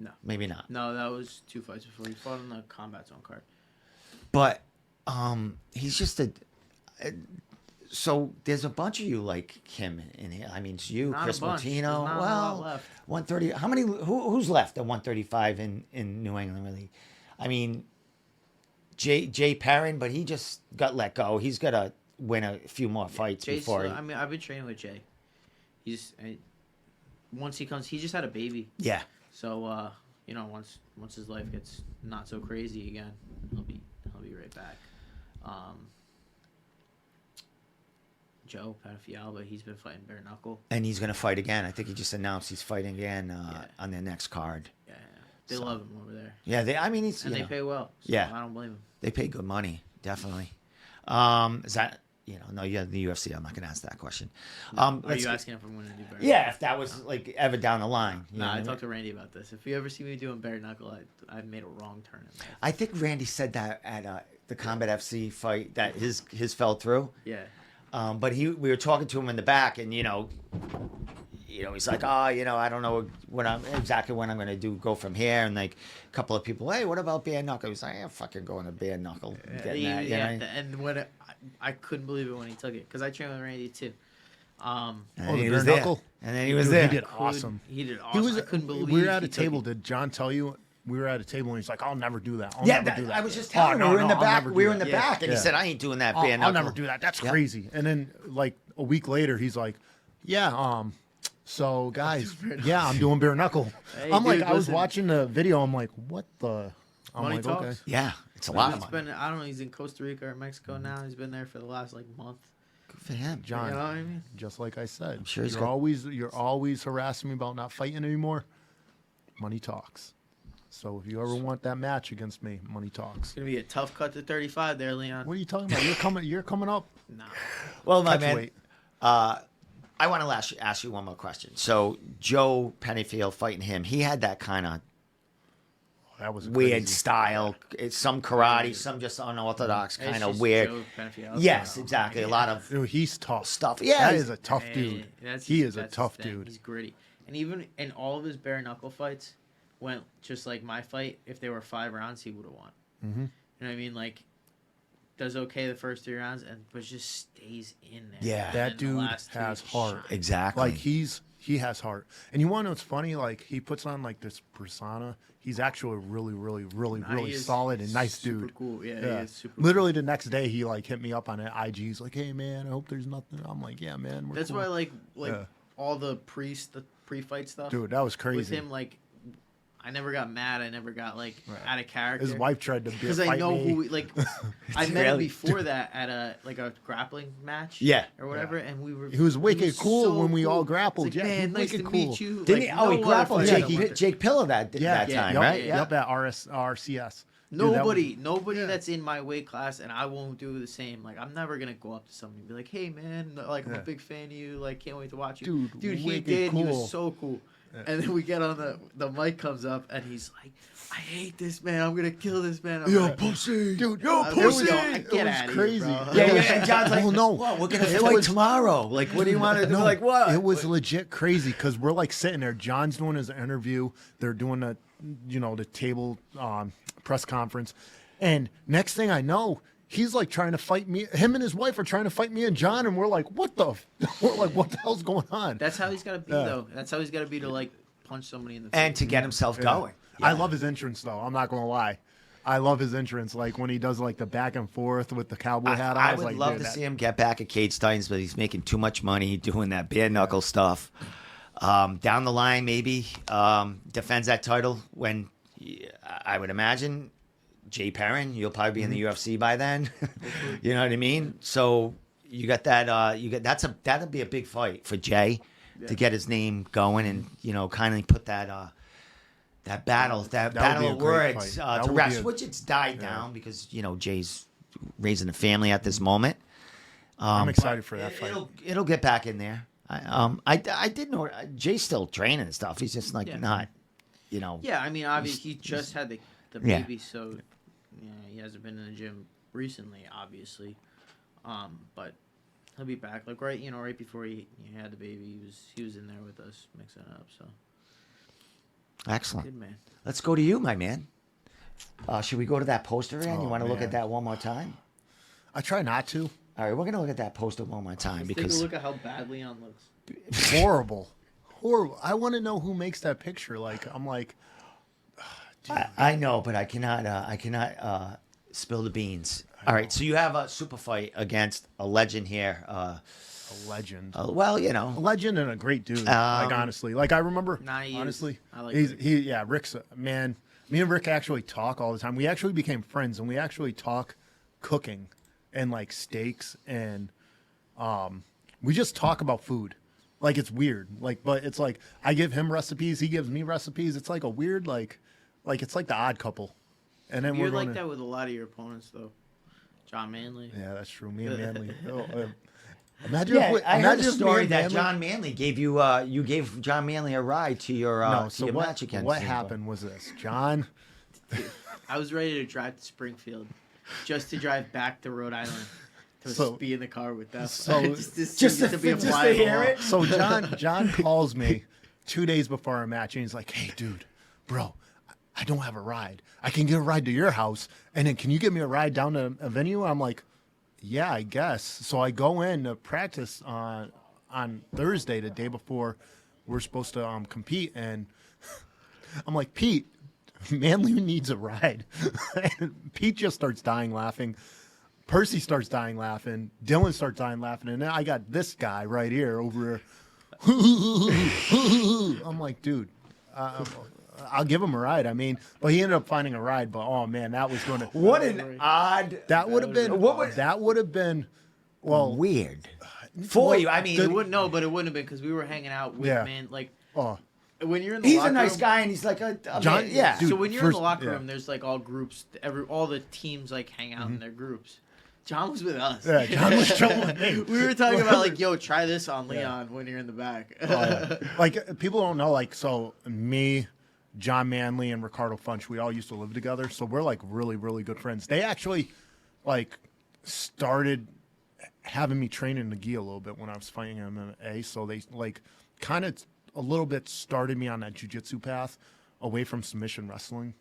No. Maybe not. No, that was 2 fights before. He fought on the combat zone card. But he's just so there's a bunch of you like him in here. I mean, it's you, Not a Chris bunch. Martino. There's not a lot left. 130. How many? Who's left at 135 in New England? Really? I mean, Jay Perrin, but he just got let go. He's got to win a few more fights Jay's before. I mean, I've been training with Jay. Once he comes, he just had a baby. Yeah. So once his life gets not so crazy again, he'll be right back. Joe Panafialba, he's been fighting bare knuckle. And he's going to fight again. I think he just announced he's fighting again on their next card. Yeah, they love him over there, Yeah, he's and they pay well. So Yeah. I don't blame him. They pay good money, definitely. Is that no? Yeah, the UFC. I'm not going to ask that question. Are let's you get- asking if I'm going to do bare? Yeah, if that was like ever down the line. You know Nah, what I mean? talked to Randy about this. If you ever see me doing bare knuckle, I made a wrong turn in life. I think Randy said that at the Combat FC fight that his fell through. Yeah. But we were talking to him in the back, and he's like, I don't know when I'm going to go from here, and like a couple of people, hey, what about bare knuckle? He was like, fucking going to bare knuckle, getting that, you know? And when I couldn't believe it when he took it because I trained with Randy too. And the he bare was there. knuckle? And then he was Dude, there. He did awesome. He did awesome. I couldn't believe we were at he a took table. it. Did John tell you? We were at a table and he's like, I'll never do that. I'll Yeah, never do that. I was just telling him, we were in the I'll back. never do We were in that. the Yeah. back, and he Yeah. said, I ain't doing that bare knuckle. I'll never do that. That's Yeah. crazy. And then like a week later, he's like, yeah, so guys, yeah, I'm doing bare knuckle. Hey, I'm like, dude, I was listen. watching the video. I'm like, what the? I'm Money like, talks. okay. Yeah, it's a lot of It's money. been, I don't know. He's in Costa Rica or Mexico now. He's been there for the last month. Good for him. John, You know what I mean? just like I said, I'm sure he's you're got- always harassing me about not fighting anymore. Money talks. So if you ever want that match against me, money talks. It's gonna be a tough cut to 35 there, Leon. What are you talking about? You're coming up. Nah. Well, my Catch man, weight. I want to ask you one more question. So Joe Pennyfield fighting him, he had that kind of That was weird crazy. style. It's some karate, some just unorthodox, It's kind of just weird. Joe Panafialba. Yes, exactly. A lot of Dude, he's tough. stuff. Yeah, That is a tough Hey, dude. that's He his- is a that's tough his thing. dude. He's gritty. And even in all of his bare knuckle fights, went just like my fight. If they were 5 rounds, he would have won. Mm-hmm. You know what I mean? Like, does okay the first 3 rounds, but just stays in there. Yeah. And That then the dude last 2 has he heart. shot. exactly. Like he has heart. And you want to know what's funny? Like he puts on like this persona. He's actually really, really, really, Nah, really he is solid and nice super dude. cool. Yeah, he Yeah. is super Literally the next day he like hit me up on IG. He's like, "Hey man, I hope there's nothing." I'm like, "Yeah man, we're That's cool." why like Yeah. all the pre-fight stuff. Dude, that was with crazy. him, like, I never got mad. I never got like Right. out of character. His wife tried to because fight I know me. who like I met him Really? before that at a grappling match. Yeah. or whatever, and we were. He was wicked cool so when we all cool. grappled. He's like, Yeah, he man, was nice to wicked meet cool. you. Didn't Like, he? Oh, he no grappled other Jake, fighter wanted- Jake Pillow that Yeah, time, yep, right? Yep, at RCS. Dude, that Nobody yeah. that's in my weight class, and I won't do the same. Like, I'm never gonna go up to somebody and be like, "Hey, man, like I'm a Yeah. big fan of you. Like, can't wait to watch you." Dude, he wicked did. He cool. was so cool. And then we get on the mic comes up, and he's like, "I hate this man. I'm gonna kill this man." I'm Yo, like, pussy, dude. Yo, I pussy. Get It was out of crazy. Here, bro. Yeah, and John's like, Well, no. "What? We're gonna It fight was- tomorrow. Like, what do you want to do? Like, what?" It was legit crazy because we're like sitting there. John's doing his interview. They're doing the table press conference, and next thing I know, he's like trying to fight me. Him and his wife are trying to fight me and John, and we're like, what the? We're like, what the hell's going on? That's how he's got to be, though. That's how he's got to be to like punch somebody in the face. and to get himself going. I love his entrance though. I'm not gonna lie. I love his entrance, like when he does like the back and forth with the cowboy hat on. I was would like, love dude, to that- see him get back at Cage Titans, but he's making too much money doing that bare knuckle stuff. Down the line, maybe defends that title when I would imagine Jay Perrin. You'll probably be in the UFC by then. You know what I mean? So you got that. That'd be a big fight for Jay to get his name going and kind of put that battle would be a of great words fight. That to would rest, be a- which it's died down because Jay's raising a family at this moment. I'm excited for that It- fight. It'll get back in there. I did know Jay's still training and stuff. He's just like Yeah. not, Yeah, I mean, obviously, he just had the Yeah. baby, so he hasn't been in the gym recently, obviously. But he'll be back. Like right before he had the baby, he was in there with us mixing it up. So Excellent. good man. Let's go to you, my man. Should we go to that poster, Rand? You Oh, want to look man. at that one more time? I try not to. All right, we're gonna look at that poster one more time Let's because take a look at how bad Leon looks. Horrible. I want to know who makes that picture. Like, I'm like, I know, but I cannot spill the beans. All right, so you have a super fight against a legend here. a legend. Well, A legend and a great dude. Like, honestly. Like, I remember, Nah, he is. honestly, I like he's, Rick. Rick's, man, me and Rick actually talk all the time. We actually became friends, and we actually talk cooking and, like, steaks, and we just talk about food. Like, it's weird. Like, but it's like, I give him recipes, he gives me recipes. It's like a weird, like it's like the Odd Couple. And then You're we're going like that with a lot of your opponents, though. John Manley. Yeah, that's true. Me and Manly. Imagine yeah. I heard imagine a if me story and that Manly- John Manley gave you. You gave John Manley a ride to your No, to so your what, match against what him. happened was this. John, I was ready to drive to Springfield just to drive back to Rhode Island to So- be in the car with them. so- Just to hear it. so John calls me 2 days before our match, and he's like, "Hey, dude, bro, I don't have a ride. I can get a ride to your house, and then can you get me a ride down to a venue?" I'm like, "Yeah, I guess." So I go in to practice on Thursday, the day before we're supposed to compete, and I'm like, "Pete, Manly needs a ride." And Pete just starts dying laughing. Percy starts dying laughing. Dylan starts dying laughing. And then I got this guy right here over here. I'm like, dude, I'll give him a ride. I mean, but he ended up finding a ride. But oh man, that was going to. What an odd, That would have been. That would have been. Well, weird for you. I mean, It wouldn't but it wouldn't have been because we were hanging out with Yeah. man. Like oh, when you're in the he's locker a nice room, guy, and he's like a John- man, yeah. dude, so when you're in the first- locker yeah. room, there's like all groups. All the teams like hang out in their groups. John was with us. yeah, John was chilling with me. We were talking about like, yo, try this on Leon when you're in the back. Oh, yeah. Like people don't know, like, so me, John Manley, and Ricardo Funch, we all used to live together, so we're like really, really good friends. They actually like started having me train in the gi a little bit when I was fighting MMA, so they like kind of a little bit started me on that jiu-jitsu path away from submission wrestling.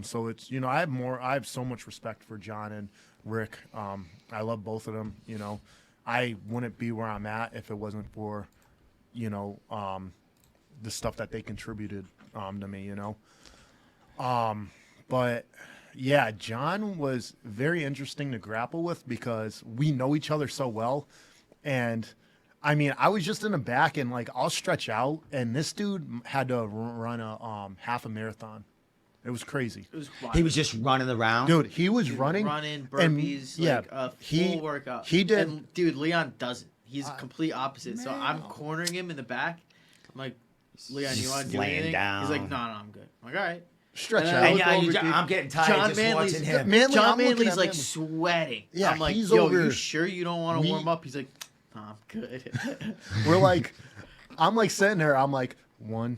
So it's, I have so much respect for John and Rick. I love both of them. I wouldn't be where I'm at if it wasn't for, the stuff that they contributed to me. But yeah, John was very interesting to grapple with because we know each other so well, and I mean, I was just in the back and like I'll stretch out, and this dude had to run a half a marathon. It was crazy. It was wild. He was just running around. Dude, he was running burpees, and, yeah, like a he- full workout. he did- And, dude, Leon doesn't. He's complete opposite. So I'm cornering him in the back. I'm like, Leon, you Just want to do laying anything? down. He's like, no, I'm good. I'm like, all right. stretch And out. I And look yeah, over, dude. I'm getting tired John just Manley's- watching him. Manley, John I'm looking Manley's at like Manley. sweating. Yeah, I'm like, he's yo, over- you sure you don't want to We- warm up? He's like, no, I'm good. We're like, I'm like sitting there. I'm like, 1,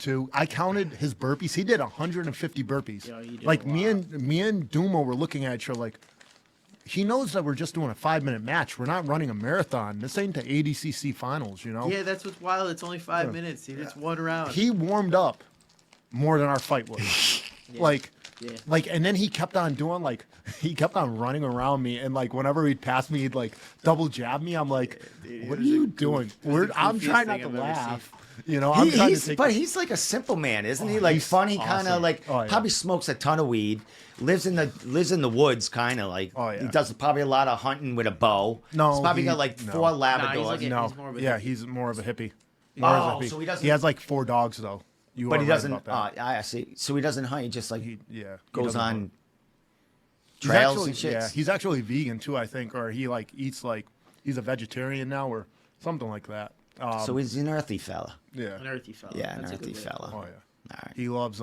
too. I counted his burpees. He did 150 burpees. Yeah, he did Like a me lot. and Douma were looking at each other like, he knows that we're just doing a 5-minute match. We're not running a marathon. This ain't the ADCC finals, you know. Yeah, that's what's wild. It's only 5 minutes, dude. It's one round. He warmed up more than our fight was. Like, Yeah. and then he kept on doing he kept on running around me, and like whenever he'd pass me, he'd like double jab me. I'm like, Dude, what it are was you the doing? goofiest I'm trying not thing to I've ever laugh. You know, I'm trying to take. He's like a simple man, isn't he? Oh, Like he's funny, kind of awesome. like Oh, yeah. probably smokes a ton of weed, lives in the woods, kind of like. Oh, yeah. He does probably a lot of hunting with a bow. No, he's probably he- got like no. 4 Nah, Labradors. he's like a- No, he's more of a yeah, hippie. he's more of a hippie. Oh, More of a hippie. so he doesn't- He has like 4 dogs though. You but are he right doesn't. about that. I see. So he doesn't hunt. He just like He goes doesn't on hunt. He's trails actually, and shit. Yeah, he's actually vegan too, I think, or he like eats like he's a vegetarian now or something like that. So he's an earthy fella. yeah. An earthy fella. Yeah, an That's a earthy good way. fella. Oh All yeah. right. He loves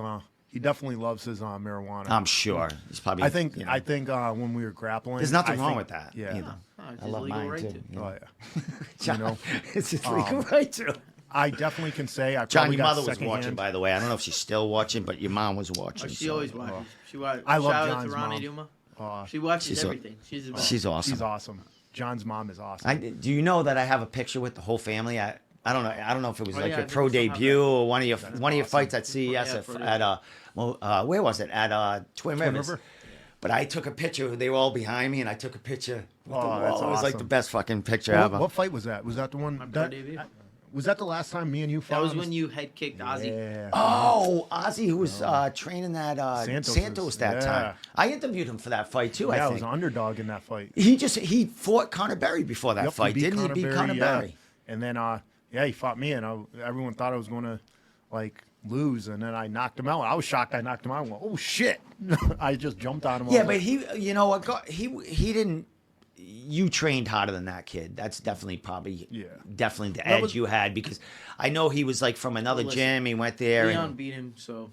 he definitely loves his marijuana. I'm sure he's probably. I think you know, I think when we were grappling, there's nothing I wrong think- with that. Yeah. either. No, it's I his love legal mine right too. to. you know. Oh yeah. John, know, it's his legal right too. I definitely can say I John, probably your got mother was secondhand- watching, by the way. I don't know if she's still watching, but your mom was watching. Oh, she so- always watches. She watches. I love Shout out John's to Ronnie mom. Douma. She watches She's a- everything. She's the best. She's awesome. She's awesome. John's mom is awesome. Do you know that I have a picture with the whole family? I don't know. I don't know if it was Oh, like yeah, your I think pro we still have debut that. or one of your awesome. fights at CES Yeah, pro at where was it at Twin Rivers? River? But I took a picture. They were all behind me, and I took a picture with the Oh, wall. that's It was like awesome. the best fucking picture What, ever. what fight was that? Was that the one? My pro that, debut. was that the last time me and you fought? That was on when the- you head kicked Ozzy. Yeah. Oh, Ozzy, who was training at Santos Santos that yeah. time. I interviewed him for that fight too. Yeah, I I think was an underdog in that fight. he fought Conor Berry before that Yep, fight, didn't he? Conor Beat Berry, Conor yeah. Berry. And then, yeah, he fought me, and everyone thought I was going to, like, lose, and then I knocked him out. I was shocked I knocked him out. I went, oh, shit. I just jumped on him. I Yeah, was but like, he, you know what? He didn't. You trained harder than that kid. That's definitely definitely the That edge was- you had because I know he was like from another Listen, gym. He went there. Leon And, beat him, so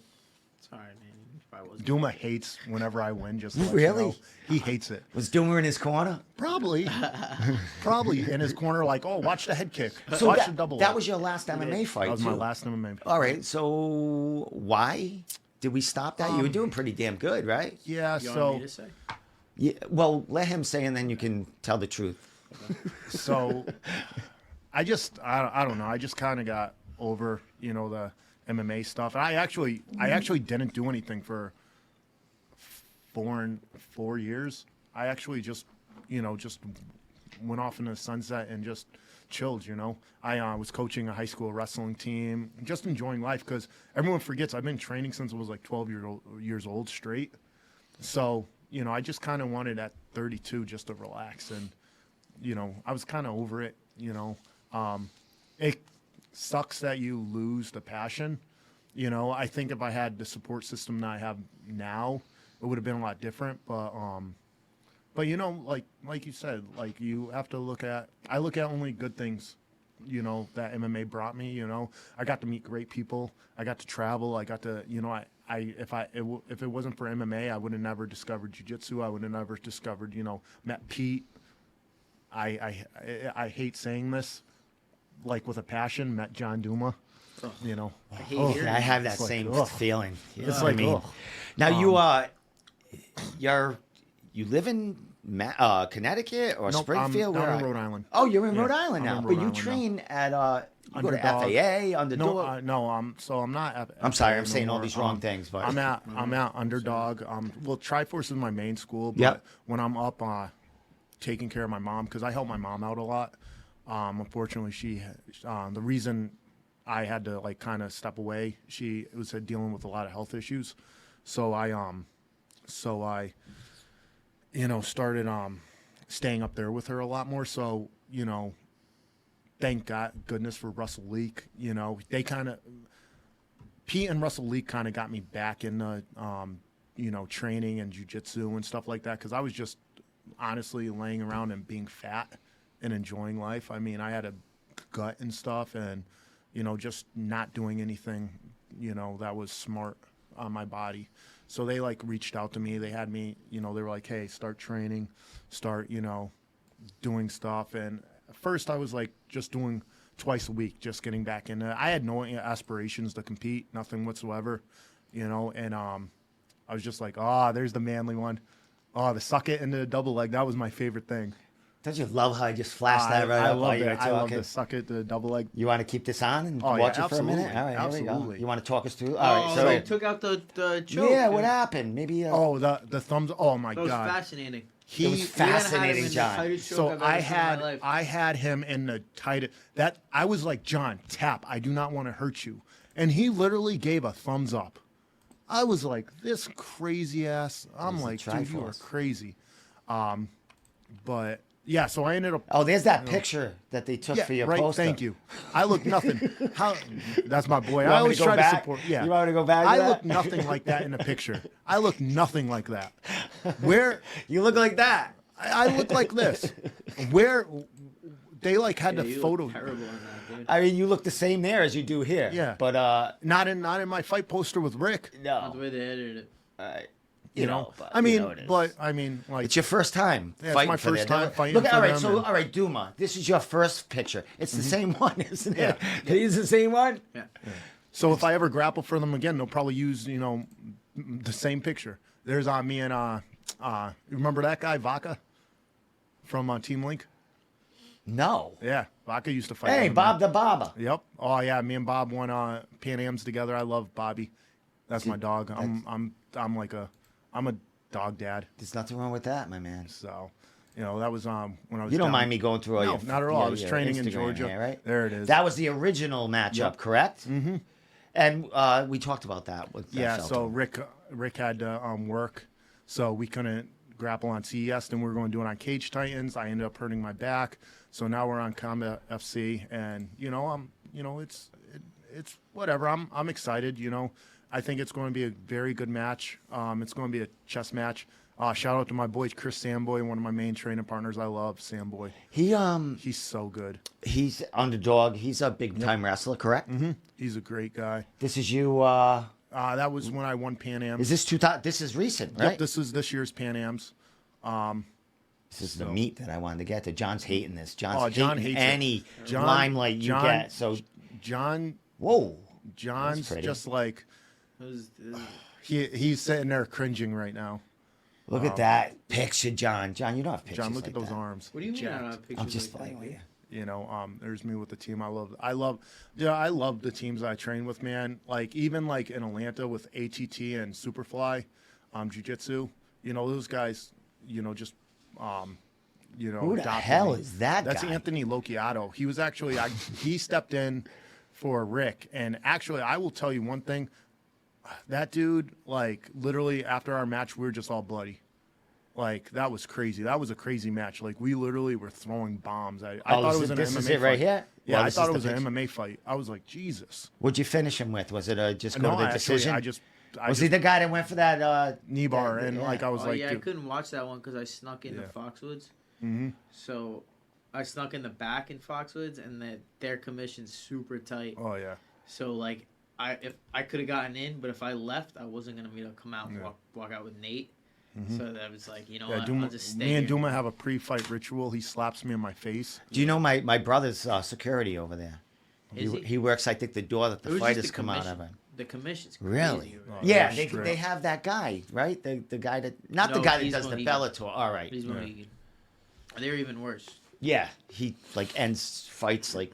it's all right, man. He probably wasn't. Douma hates whenever I win, just to let you Really? know. He hates it. was Doomer in his corner? Probably. Probably in his corner, like, oh, watch the head kick. So watch that, the double that leg. was your last MMA fight. That was too. my last MMA. All right. So why did we stop that? You were doing pretty damn good, right? Yeah, You want so me to say? Yeah. Well, let him say, and then you can tell the truth. So I don't know. I just kind of got over, the MMA stuff. And I actually didn't do anything for 4 years. I actually just went off into the sunset and just chilled, I was coaching a high school wrestling team, just enjoying life because everyone forgets I've been training since I was like 12 years old straight. So, I just kind of wanted at 32 just to relax and, I was kind of over it, It sucks that you lose the passion. I think if I had the support system that I have now, it would have been a lot different. But like you said, like you have to I look at only good things, that MMA brought me. I got to meet great people. I got to travel. I got to, if it wasn't for MMA, I would have never discovered jiu-jitsu. I would have never discovered, met Pete. I hate saying this, like with a passion, met John Douma. I hate Oh, hearing I have it. that It's like, same ugh. feeling. It's I like, mean, ugh. now you live in Connecticut or Nope, Springfield? I'm Where down in are- Rhode Island. Oh, you're in Yeah, Rhode Island I'm now, in but Rhode you Island now. train at you go to Underdog. FAA under No, Douma. no, so I'm not. I'm sorry, I'm no saying all more. these wrong things, but I'm at Underdog. Well, Tri-Force is my main school, but Yep. when I'm up taking care of my mom, because I help my mom out a lot. Unfortunately, the reason I had to like kind of step away, she was dealing with a lot of health issues, so I started staying up there with her a lot more. So thank goodness for Russell Leak. They kind of Pete and Russell Leak kind of got me back into training and jiu-jitsu and stuff like that because I was just honestly laying around and being fat and enjoying life. I mean, I had a gut and stuff and just not doing anything that was smart on my body. So they like reached out to me. They had me, they were like, hey, start training, start doing stuff. And at first I was like just doing twice a week, just getting back in. I had no aspirations to compete, nothing whatsoever, you know. And I was just like, oh, there's the manly one. Oh, the suck it into the double leg. That was my favorite thing. Don't you love how I just flashed that right I up while love you were it. I love talking? the suck it, the double leg. You want to keep this on and Oh, yeah, watch it for a minute? absolutely. All right, here we go. Absolutely. You want to talk us through? Oh, All right, so so you took out the choke. yeah, what happened? Maybe. Oh, the thumbs. Oh my That was God. fascinating. It was fascinating, John. So I had him in the tight. That I was like, John, tap. I do not want to hurt you, and he literally gave a thumbs up. I was like, this crazy ass. I'm It was the like, dude, you are Tri-Force. crazy. But yeah, so I ended up. Oh, there's that picture that they took Yeah, for your right. poster. Thank you. I look nothing. How? That's my boy. You I want me always to go try back? to support. Yeah. You want me to go back to I that? look nothing like that in the picture. I look nothing like that. Where You look like that. I look like this. Where they like had Yeah, the you photo. look terrible in that, dude. I mean, you look the same there as you do here. Yeah. But Not in my fight poster with Rick. Not the no. way they edited it. You know. But, I you mean, know it is. but I mean, like It's your first time Yeah, it's fighting my for first that. time fighting Look, for all right, them so and- all right, Douma, this is your first picture. It's the same one, isn't it? Yeah. It is the same one. Yeah. so if I ever grapple for them again, they'll probably use the same picture. There's me and remember that guy Vaca from Team Link? No. Yeah, Vaca used to fight. Hey, MMA. Bob the Baba. Yep. Oh yeah, me and Bob won Pan Am's together. I love Bobby. That's my dog. I'm a dog dad. There's nothing wrong with that, my man. So, that was when I was. You don't down- mind me going through all No, your not at all. I was your training in Instagram Georgia. here, right? There it is. That was the original matchup, Yep. correct? Mm-hmm. And we talked about that with Yeah. Felton. So Rick had to work, so we couldn't grapple on CES. Then we were going to do it on Cage Titans. I ended up hurting my back, so now we're on Combat FC, and it's whatever. I'm excited. I think it's going to be a very good match. It's going to be a chess match. Shout out to my boy Chris Samboy, one of my main training partners. I love Samboy. He's so good. He's underdog. He's a big time wrestler, correct? Mm-hmm. He's a great guy. This is you. That was when I won Pan Am. Is this This is recent, right? Yep, this is this year's Pan Am's. This is the meat that I wanted to get to. John's hating this. John John hating hates it. any John- limelight you John- get. So, John, whoa. John's pretty. just like It was- he's sitting there cringing right now. Look at that picture, John. John, you don't have pictures. John, look like at those that. arms. What do you mean I don't have pictures I'm just like playing that, with dude? you. There's me with the team. I love the teams I train with, man. Like even like in Atlanta with ATT and Superfly, Jiu-Jitsu. Those guys. Who the adopted hell me. is that That's guy? Anthony Locchiato. He was actually he stepped in for Rick, and actually I will tell you one thing. That dude, like literally after our match, we were just all bloody. Like that was crazy. That was a crazy match. Like we literally were throwing bombs. I thought it was an this MMA is it fight. right here? Yeah, Well, I this thought is it the was an picture. MMA fight. I was like, Jesus. What'd you finish him with? Was it just go No, to the actually, decision? I He the guy that went for that knee bar, yeah, and yeah. like I was Oh like, yeah, I dude. couldn't watch that one because I snuck into Yeah. Foxwoods. Mm-hmm. So I snuck in the back in Foxwoods, and their commission's super tight. Oh yeah. So like, if I could have gotten in, but if I left, I wasn't gonna be able to come out and Yeah. walk out with Nate. Mhm. So that was like, Yeah, what, I'll just stay me and here. Douma have a pre-fight ritual. He slaps me in my face. Do you know my brother's security over there? Is he? He works, I think, the door that It the was just fighters the come out commission. of. The commission's crazy. Really? over Oh, there. Yeah, they're they strict. have that guy, right? The guy that not the No, guy that he's does the Mohegan. Bellator. All right. He's Yeah. Mohegan. They're even worse. Yeah, he like ends fights like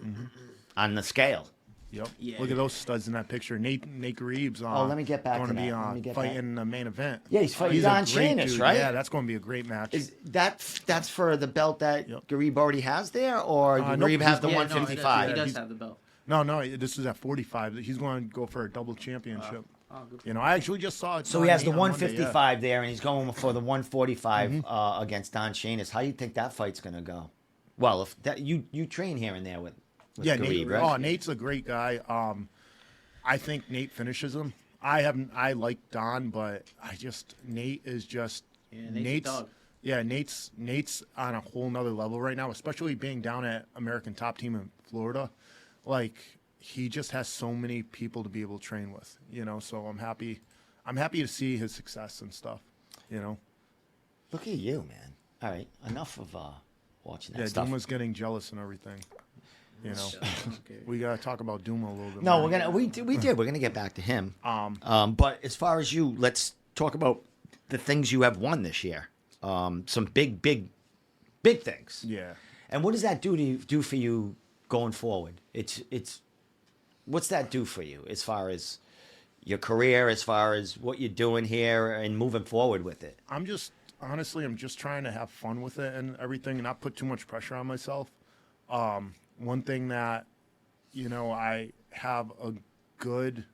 on the scale. Yep. Yeah. Look at those studs in that picture. Nate Reeves. Oh, let me get back going to to be that. Let me get fighting back. in the main event. Yeah, he's fighting a Don great Shanish, dude. right? Yeah, that's going to be a great match. Is that's for the belt that Yep. Garib already has there, or Nope, Garib has he's the going- Yeah, no, 155? He does He's- have the belt. No, this is at 45. He's going to go for a double championship. Oh, good. I actually just saw it. So on he has the Nate on Monday, 155 there, and he's going for the 145 against Don Shanish. How do you think that fight's gonna go? Well, if that you train here and there with Yeah, Garib, Nate, right? Oh, Nate's a great guy. I think Nate finishes him. I like Don, but Nate is just Yeah, Nate's a dog. Yeah, Nate's on a whole nother level right now, especially being down at American Top Team in Florida. Like he just has so many people to be able to train with, so I'm happy to see his success and stuff, Look at you, man. All right, enough of watching that Yeah, stuff. Duma's getting jealous and everything. You know, Okay. we gotta talk about Douma a little bit. No, more. we did. We're gonna get back to him. But as far as you, let's talk about the things you have won this year. Some big things. Yeah. And what does that do for you going forward? It's what's that do for you as far as your career, as far as what you're doing here and moving forward with it? I'm just trying to have fun with it and everything, and not put too much pressure on myself. One thing that, you know, I have a good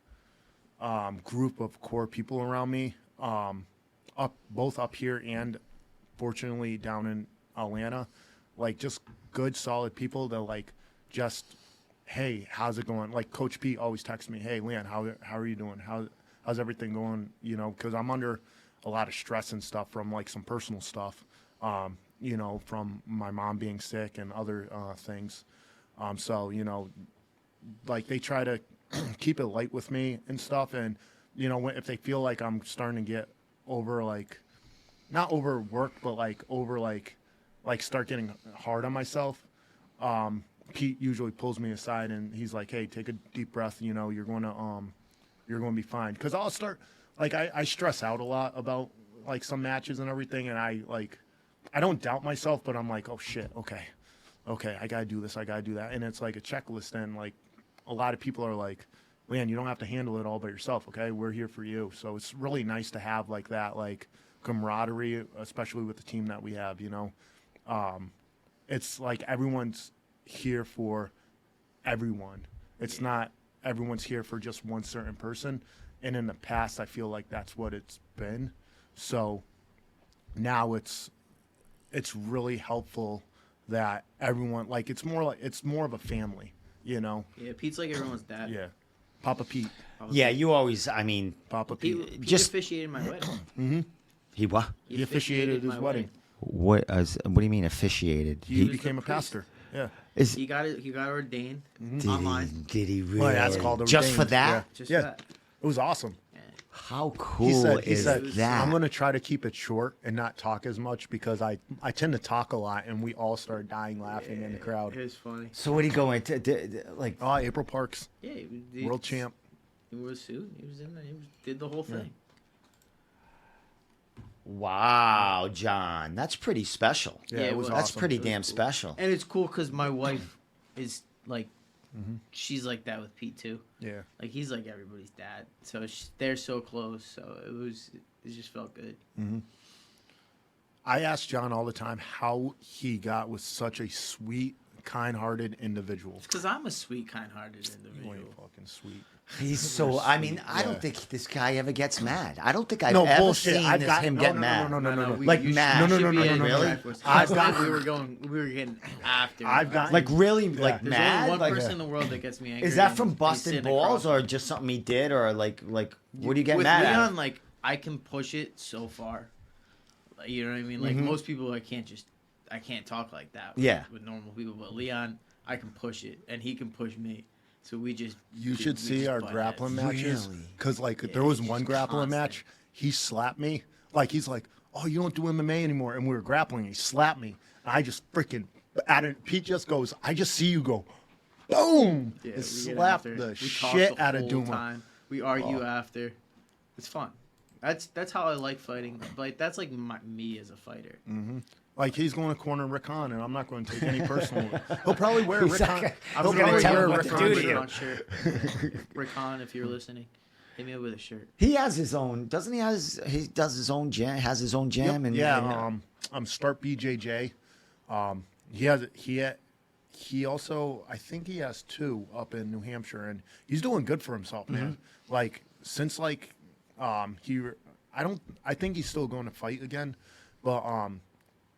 group of core people around me, both up here and fortunately down in Atlanta, like just good, solid people that like just, hey, how's it going? Like Coach Pete always texts me, hey, Leon, how are you doing? How's everything going? You know, because I'm under a lot of stress and stuff from like some personal stuff, you know, from my mom being sick and other things. So, you know, like they try to keep it light with me and stuff. And, you know, if they feel like I'm starting to get over, like, not overworked, but like over, like start getting hard on myself, Pete usually pulls me aside and he's like, hey, take a deep breath. You know, you're going to be fine. Cause I'll start, like, I stress out a lot about like some matches and everything. And I don't doubt myself, but I'm like, oh shit. Okay. I gotta do this. I gotta do that. And it's like a checklist. And like a lot of people are like, man, you don't have to handle it all by yourself. Okay. We're here for you. So it's really nice to have like that, like camaraderie, especially with the team that we have, you know. It's like everyone's here for everyone. It's not everyone's here for just one certain person. And in the past, I feel like that's what it's been. So now it's really helpful that everyone, like, it's more of a family, you know? Yeah, Pete's like everyone's dad. Yeah. Papa Pete. Yeah, you always. I mean, Papa Pete. Pete Just- officiated my wedding. he what? He officiated his my wedding. What do you mean officiated? He was became the a pastor. Yeah. Is He got ordained did online. he really? Well, that's called just for ordained. that? Just Yeah. that. It was awesome. How cool He is said, that? I'm going to try to keep it short and not talk as much because I tend to talk a lot, and we all started dying laughing in the crowd. It was funny. So what are you going to like? April Parks, Yeah, world champ. He wore a suit. He was in there. Did the whole thing. Wow, John, that's pretty special. Yeah, Yeah, it it was was. That's awesome. pretty It was damn cool. special. And it's cool because my wife is like, she's like that with Pete too. Yeah. Like he's like everybody's dad. So they're so close. So it just felt good. I ask John all the time how he got with such a sweet, kind-hearted individual. It's because I'm a sweet, kind-hearted You individual. ain't fucking sweet. He's so. I mean, I Yeah. don't think this guy ever gets mad. I don't think I've No, ever bullshit. seen I've got- him no, get no, mad. no, no. Like mad. No, should no, be no, in no, the no. Tri-Force. I've Last got- night we were getting after. I've got- Like really, like There's mad. only one Like, person in the world that gets me angry. is that and from he's busting sitting balls across or just something he did or like what do you get with mad Leon, at? like I can push it so far. Like, you know what I mean? Like Mm-hmm. most people, I can't talk like that. Yeah. With normal people, but Leon, I can push it, and he can push me. So we just. You should see our butt grappling heads. matches. Really? Because, like, Yeah, there was it's one just grappling constant. match. He slapped me. Like, he's like, oh, you don't do MMA anymore. And we were grappling. He slapped me. And I just freaking, Pete just goes, I just see you go, boom. Yeah, and we slap get after. the We talk shit the out of whole Douma. time. We argue after. It's fun. That's how I like fighting. Like that's like me as a fighter. Like, he's going to corner Rick Hahn, and I'm not going to take any personal. He'll probably wear a Rick Hahn. I'm He'll gonna gonna tell wear him a what Rick to Hahn do to you. shirt. Rick Hahn, if you're listening, hit me up with a shirt. He has his own, doesn't he? He does his own jam. Has his own jam, and Yeah, Start BJJ. He also, I think he has two up in New Hampshire, and he's doing good for himself, man. Like since I think he's still going to fight again, but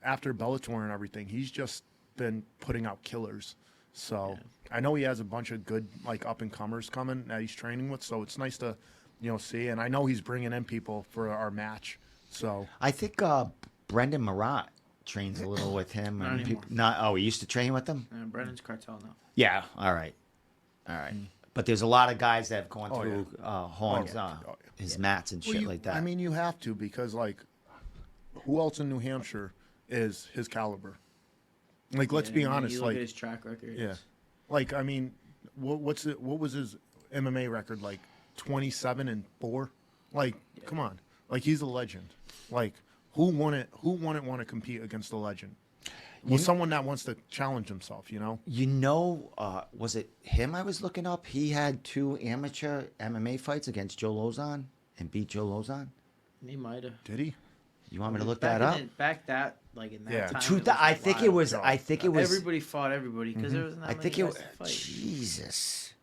after Bellator and everything, he's just been putting out killers. So I know he has a bunch of good like up and comers coming that he's training with. So it's nice to, see. And I know he's bringing in people for our match. So I think Brendan Marat trains a little with him. Not and anymore. He used to train with them. Brennan's cartel now. Yeah. All right. But there's a lot of guys that have gone Oh, through Horn's his mats and shit like that. I mean, you have to because like, who else in New Hampshire is his caliber? Like, let's be I mean, honest. You look Like, at his track record. yeah, Like, I mean, what was his MMA record like? 27-4. Like, come on. Like, he's a legend. Like, who wouldn't want to compete against a legend? Well, someone that wants to challenge himself, you know? Was it him I was looking up? He had 2 amateur MMA fights against Joe Lozon and beat Joe Lozon. He might have. Did he? You want me to look that up? Back that like in that Yeah. time. I think it was. Everybody fought everybody because there wasn't that I many think it guys was. to fight. Jesus.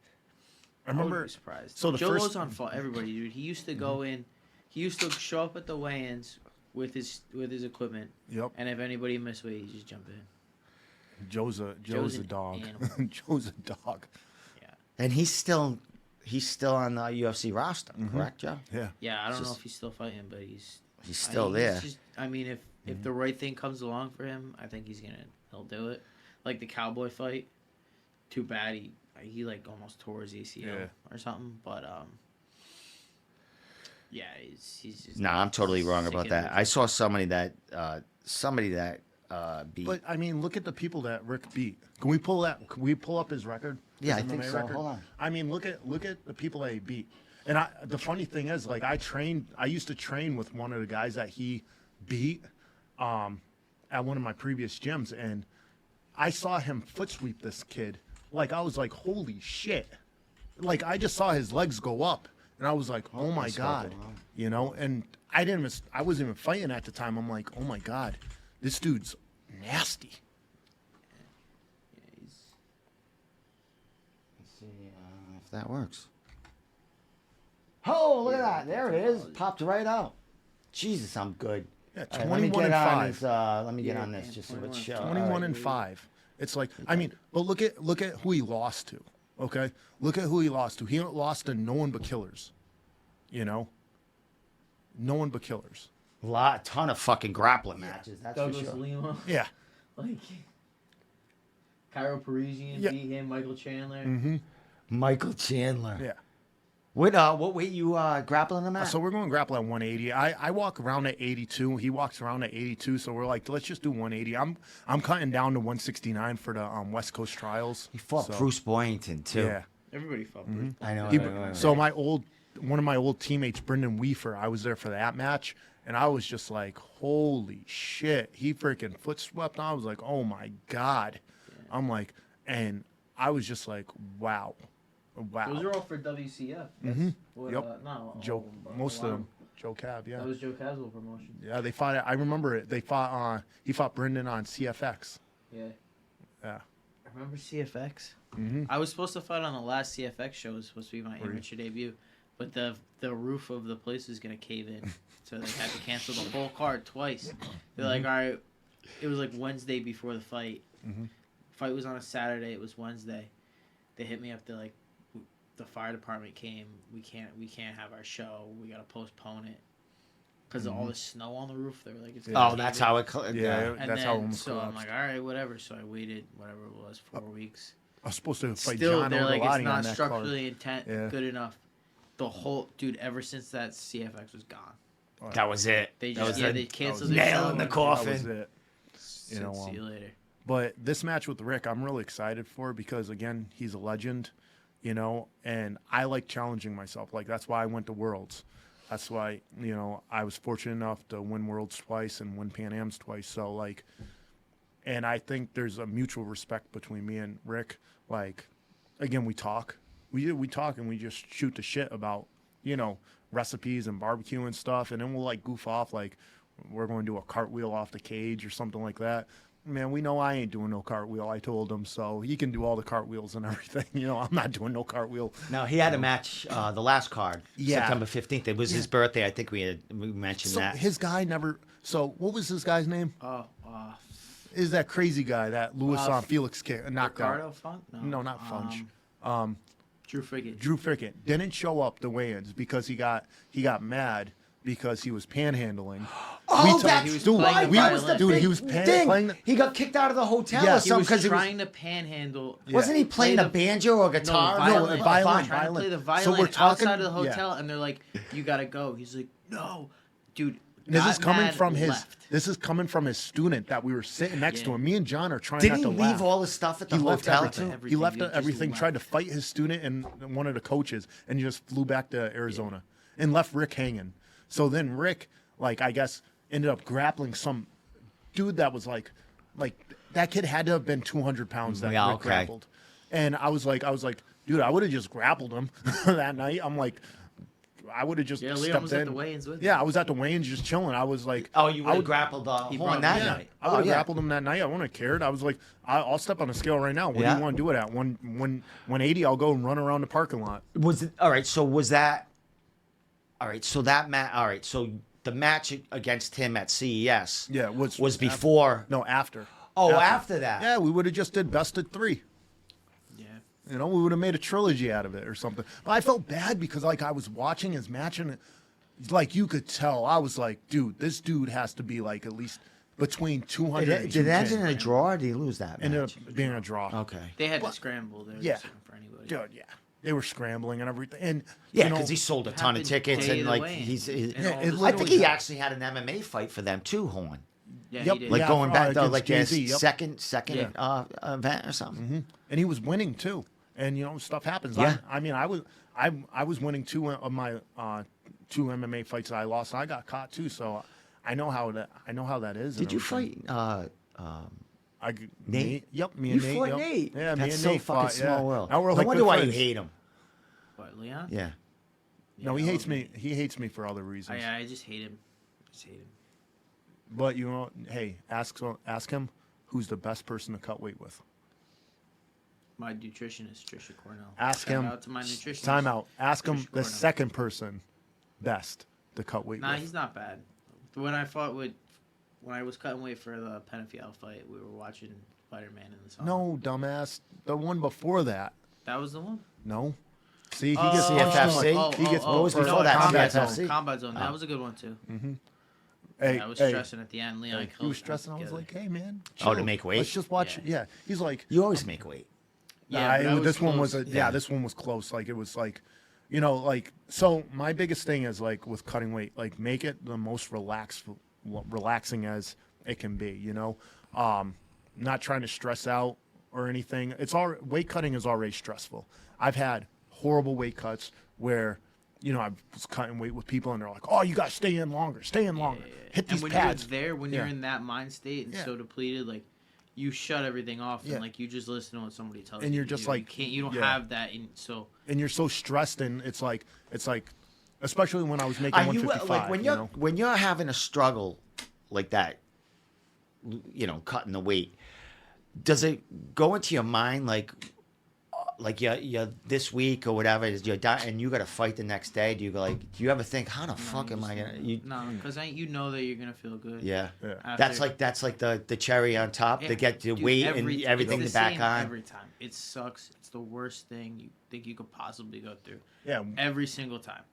I I wouldn't remember. be surprised. So the Joe first- Lozon fought everybody, dude. He used to go in. He used to show up at the weigh-ins with his equipment, Yep. and if anybody missed weight, he just jump in. Joe's a an dog. animal. Joe's a dog. Yeah. And he's still on the UFC roster, correct, Joe? Yeah. Yeah, I don't know Just- if he's still fighting, but he's Still there. I mean, if the right thing comes along for him, I think he'll do it. Like the Cowboy fight. Too bad he like almost tore his ACL or something, but yeah, he's just. No, I'm totally wrong sick about and that. I saw somebody that beat. But I mean, look at the people that Rick beat. Can we pull that? Can we pull up his record? Yeah, His I think MMA so. record? Hold on. I mean, look at the people that he beat. And the funny thing is, like, I used to train with one of the guys that he beat at one of my previous gyms, and I saw him foot sweep this kid. Like, I was like, holy shit. Like, I just saw his legs go up, and I was like, oh my God. You know, and I wasn't even fighting at the time. I'm like, oh my God, this dude's nasty. Yeah, Let's see if that works. Oh, look at that! There it is. Popped right out. Jesus, I'm good. Yeah, All right, let me 21 get and on 5. this. Let me get Yeah, on this man, just so it 21. show. 21 and 5. It's like, I mean, but look at who he lost to. Okay, look at who he lost to. He lost to no one but killers. You know, no one but killers. Ton of fucking grappling matches. That's for Douglas sure. Lima, Yeah. like Cairo Parisian Yeah. beat him. Michael Chandler. Michael Chandler. Yeah. What weight you grappling him at? So we're going grapple at 180. I walk around at 82. He walks around at 82. So we're like, let's just do 180. I'm cutting down to 169 for the West Coast trials. He fought So, Bruce Boyington too. Yeah. Everybody fought. Bruce. I know. He- I know. so one of my old teammates, Brendan Weaver, I was there for that match, and I was just like, holy shit. He freaking foot swept. I was like, oh my God. I'm like, and I was just like, wow. Wow. Those are all for WCF. That's what, Yep. no, Joe, oh, most of wow. them. Joe Cab, yeah. That was Joe Caswell promotion. Yeah, they fought. I remember it. They fought. He fought Brendan on CFX. Yeah. Yeah. I remember CFX. I was supposed to fight on the last CFX show. It was supposed to be my amateur debut, but the roof of the place was gonna cave in, so they had to cancel the whole card twice. They're like, all right, it was like Wednesday before the fight. Fight was on a Saturday. It was Wednesday. They hit me up. They're like, the fire department came. We can't have our show. We gotta postpone it because of all the snow on the roof. They were like, it's Oh, that's how it. Yeah, And that's then, how it almost so I'm collapsed. like, all right, whatever. So I waited, whatever it was, 4 weeks. I was supposed to fight Still, John they're like, it's Ortolani on not that structurally Yeah. good enough. The whole dude, ever since that CFX was gone, card. That was it. they That just was yeah the they canceled was their nail show in the and coffin. That was it. said, You know, see you later. But this match with Rick, I'm really excited for because again, he's a legend, you know, and I like challenging myself. Like that's why I went to Worlds. That's why, you know, I was fortunate enough to win Worlds twice and win Pan Am's twice. So like, and I think there's a mutual respect between me and Rick. Like, again, we talk, we talk and we just shoot the shit about, you know, recipes and barbecue and stuff. And then we'll like goof off, like we're going to do a cartwheel off the cage or something like that. Man, we know I ain't doing no cartwheel. I told him, so he can do all the cartwheels and everything. You know, I'm not doing no cartwheel. No, he had a match, the last card, Yeah. September 15th. It was his birthday. I think we mentioned So that. his guy never. So what was this guy's name? Oh, Is that crazy guy that Louis Felix knocked Ricardo out? Funk? No, not Funch. Drew Friggett. Drew Frickett didn't show up to weigh-ins because he got mad because he was panhandling. Oh, We that's he was dude, playing we- the violin. dude, big he was thing. playing. He got kicked out of the hotel Yeah, or He something was because he was. trying to panhandle. Wasn't he playing play a banjo or guitar? violin. violin. Trying to play the So violin we're talking- outside of the yeah. hotel, and they're like, "You gotta go." He's like, "No, dude." This got is coming mad, from his. left. This is coming from his student that we were sitting next to Yeah. him. Me and John are trying Didn't not he to leave laugh. all his stuff at the He left hotel everything. too? He left Everything, just everything. left. Tried to fight his student and one of the coaches, and he just flew back to Arizona and left Rick hanging. So then Rick, like I guess, ended up grappling some dude that was like that kid had to have been 200 pounds that Yeah, Rick okay. grappled. And I was like, dude, I would have just grappled him that night. I'm like, I would have just Yeah, stepped Leon was in. at the weigh-ins with him. Yeah, I was at the weigh-ins just chilling. I was like, Oh, you I would have would grappled He Horn brought that him. night. I would have Oh, yeah. grappled him that night. I wouldn't have cared. I was like, I'll step on the scale right now. What do Yeah. you want to do it at? 180, I'll go and run around the parking lot. Was it all right? So was that all right? So that match. All right. So the match against him at CES. Yeah, was before. No, after. Oh, after that. Yeah, we would have just did best of 3. Yeah. You know, we would have made a trilogy out of it or something. But I felt bad because like I was watching his match and like you could tell, I was like, dude, this dude has to be like at least between 200 Did and it, did it end 210. in a draw or did he lose that Ended match? up being a draw. Okay. They had to scramble. They were Yeah. just looking for anybody. Dude, yeah. They were scrambling and everything. And Yeah, you know, because he sold a ton of happened tickets day and of the like weigh-in. he's. And Yeah, all it this- I think literally- he actually had an MMA fight for them too, Horn. Yeah, Yep. he did. Like Yeah, going back to against like their Jay-Z, yep. second Yeah. event or something. and he was winning too. And you know, stuff happens. Yeah. I mean, I was winning 2 of my 2 MMA fights that I lost. And I got caught too, so I know how that is. and Did you everything. fight? Nate? Yep, me You and Nate. fought Yep. Nate. Yeah, me That's and so Nate fucking fought, small yeah. world. Now we're No like wonder good why you friends. hate him. What, Leon? Yeah. No, he Yeah, hates I me. He hates me for other reasons. I just hate him. Just hate him. But you know, hey, ask him who's the best person to cut weight with. My nutritionist, Trisha Cornell. Ask Shout him. out to my nutritionist. Time out. Ask him Trish the Cornell. second person best to cut weight Nah, with. he's not bad. When I was cutting weight for the Penafiel fight, we were watching Spider-Man in the sauna. No, dumbass. The one before that. That was the one? No. See, he Oh, gets CFFC? He gets What was for before that? Combat CFFC? Zone. Combat Zone. That Oh. was a good one, too. Hey, I was hey, stressing at the end. Leon He killed was us stressing. I was together. like, hey, man. Oh, to chill. make weight? Let's just watch. Yeah. Yeah. He's like, You always make weight. Yeah, but I was this one was close. Yeah. this one was close. Like it was like, you know, like so. My biggest thing is like with cutting weight, like make it the most relaxing as it can be. You know, not trying to stress out or anything. It's all weight cutting is already stressful. I've had horrible weight cuts where, you know, I was cutting weight with people and they're like, oh, you got to stay in longer, hit And these when pads. you're there, when you're Yeah. in that mind state and Yeah. so depleted, like you shut everything off Yeah. and like you just listen to what somebody tells you. And you're to just do. like, you don't yeah. have that. So And you're so stressed, and it's like, especially when I was making Are you 155. like when you you're know? when you're having a struggle like that, you know, cutting the weight? Does it go into your mind like you're this week or whatever is you're done and you got to fight the next day? Do you go like? Do you ever think how the fuck am I gonna? no, because you know that you're gonna feel good. Yeah. Yeah. after- That's like the cherry on top Yeah, to get the dude, weight it's and everything the to back same on. every time. It sucks. It's the worst thing you think you could possibly go through. Yeah. Every single time.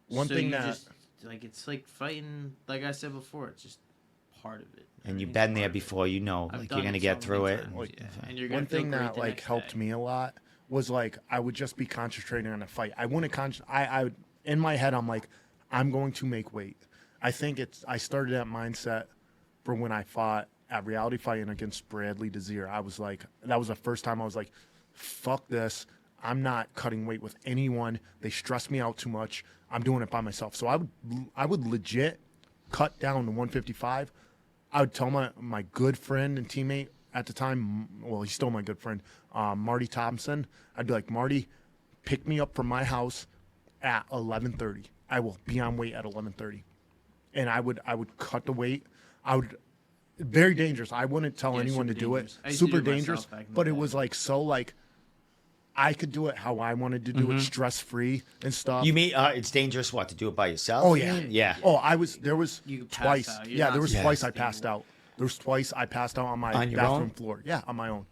One So thing you that- just, like it's like fighting. Like I said before, it's just part of it. And you've Everything's been there part of it. before, you know, I've like done you're gonna it get so through many it. times, Like, yeah. And you're gonna One feel thing great that the like next helped day. me a lot was like I would just be concentrating on a fight. I wouldn't I would in my head I'm like I'm going to make weight. I think I started that mindset for when I fought at Reality Fighting against Bradley Desir. I was like that was the first time I was like, fuck this. I'm not cutting weight with anyone. They stress me out too much. I'm doing it by myself. So I would legit cut down to 155. I would tell my good friend and teammate at the time, well, he's still my good friend, Marty Thompson. I'd be like, Marty, pick me up from my house at 11:30. I will be on weight at 11:30, and I would cut the weight. Very dangerous. I wouldn't tell Yeah, anyone to super do it. dangerous. I used to do Super it myself dangerous, back in the but it day. was like so like I could do it how I wanted to do it, stress free and stuff. You mean it's dangerous what to do it by yourself? Oh you yeah, mean? Yeah. Oh, there was You pass twice. out. You're Yeah, not there was supposed twice to I be passed awake. out. There was twice I passed out on my On your bathroom own? floor. Yeah, on my own.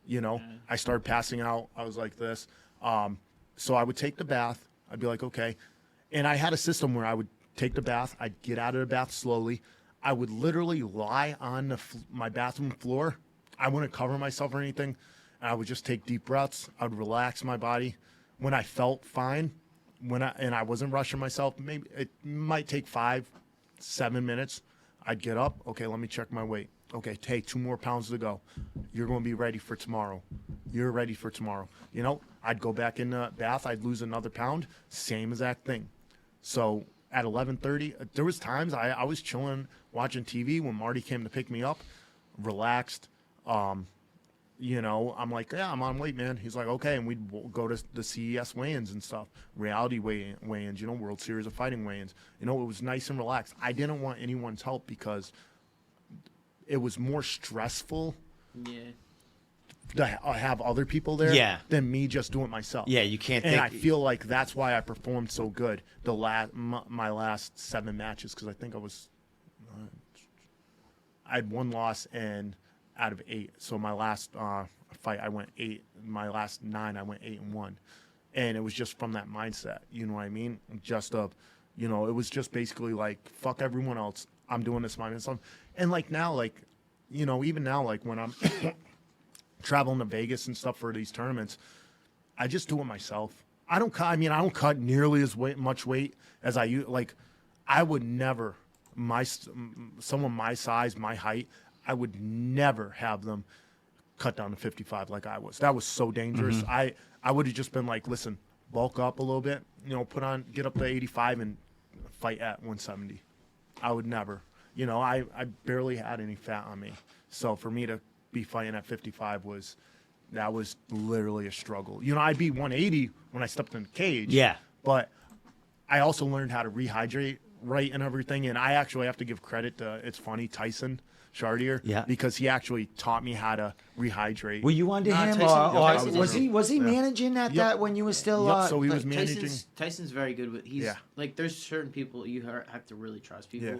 You know, I started passing out. I was like this. So I would take the bath. I'd be like, okay, and I had a system where I would take the bath. I'd get out of the bath slowly. I would literally lie on my bathroom floor. I wouldn't cover myself or anything. And I would just take deep breaths. I would relax my body. When I felt fine, and I wasn't rushing myself, maybe it might take 5, 7 minutes, I'd get up. Okay, let me check my weight. Okay, take 2 more pounds to go. You're going to be ready for tomorrow. You're ready for tomorrow. You know, I'd go back in the bath. I'd lose another pound. Same exact thing. So at 11:30, there was times I was chilling, watching TV when Marty came to pick me up, relaxed. You know, I'm like, yeah, I'm on weight, man. He's like, okay, and we'd go to the CES weigh-ins and stuff, reality weigh-ins, you know, World Series of Fighting weigh-ins. You know, it was nice and relaxed. I didn't want anyone's help because it was more stressful to have other people there than me just doing it myself. Yeah, you can't And think. I feel like that's why I performed so good my last 7 matches, because I think I had 1 loss and out of 8. So my last fight, I went 8. My last 9, I went 8-1. And it was just from that mindset. You know what I mean? Just you know, it was just basically like, fuck everyone else. I'm doing this myself. And like now, like, you know, even now, like when I'm traveling to Vegas and stuff for these tournaments, I just do it myself. I don't cut nearly as much weight as I use. Like, I would never, someone my size, my height, I would never have them cut down to 55 like I was. That was so dangerous. I would have just been like, listen, bulk up a little bit, you know, get up to 85 and fight at 170. I would never. You know, I barely had any fat on me. So for me to be fighting at 55 was literally a struggle. You know, I'd be 180 when I stepped in the cage. Yeah. But I also learned how to rehydrate right and everything. And I actually have to give credit to, it's funny, Tyson Chartier. Yeah. Because he actually taught me how to rehydrate. Were you under him, Tyson or was he managing at that when you were still? So he was managing. Tyson's very good with. Like, there's certain people you have to really trust people. Yeah.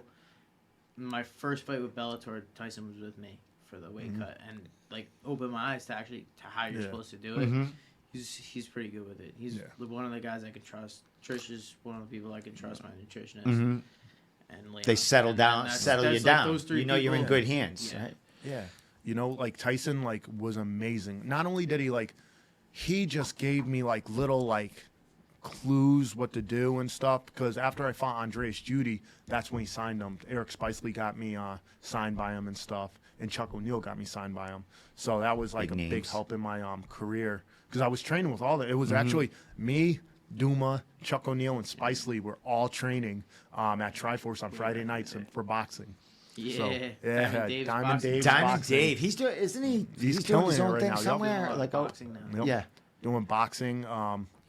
My first fight with Bellator, Tyson was with me for the weight cut, and like opened my eyes to how you're supposed to do it. He's pretty good with it. He's one of the guys I can trust. Trish is one of the people I can trust, my nutritionist. And Leon. They settle you down. Like those 3 you know you're in people. good hands. Yeah. Right? Yeah. You know, like Tyson, like, was amazing. Not only did he just gave me like little like clues what to do and stuff, because after I fought Andreas Judy, that's when he signed him. Eric Spicely got me signed by him and stuff, and Chuck O'Neal got me signed by him. So that was like big help in my career, because I was training with all that. It was actually me, Douma, Chuck O'Neal, and Spicely were all training at Tri-Force on Friday nights for boxing. Yeah, so, Diamond Dave's Diamond boxing. Dave, he's doing, isn't he? He's doing his killing it own right thing now. somewhere. Yep. Like Boxing now. Yep. Yeah. Doing boxing.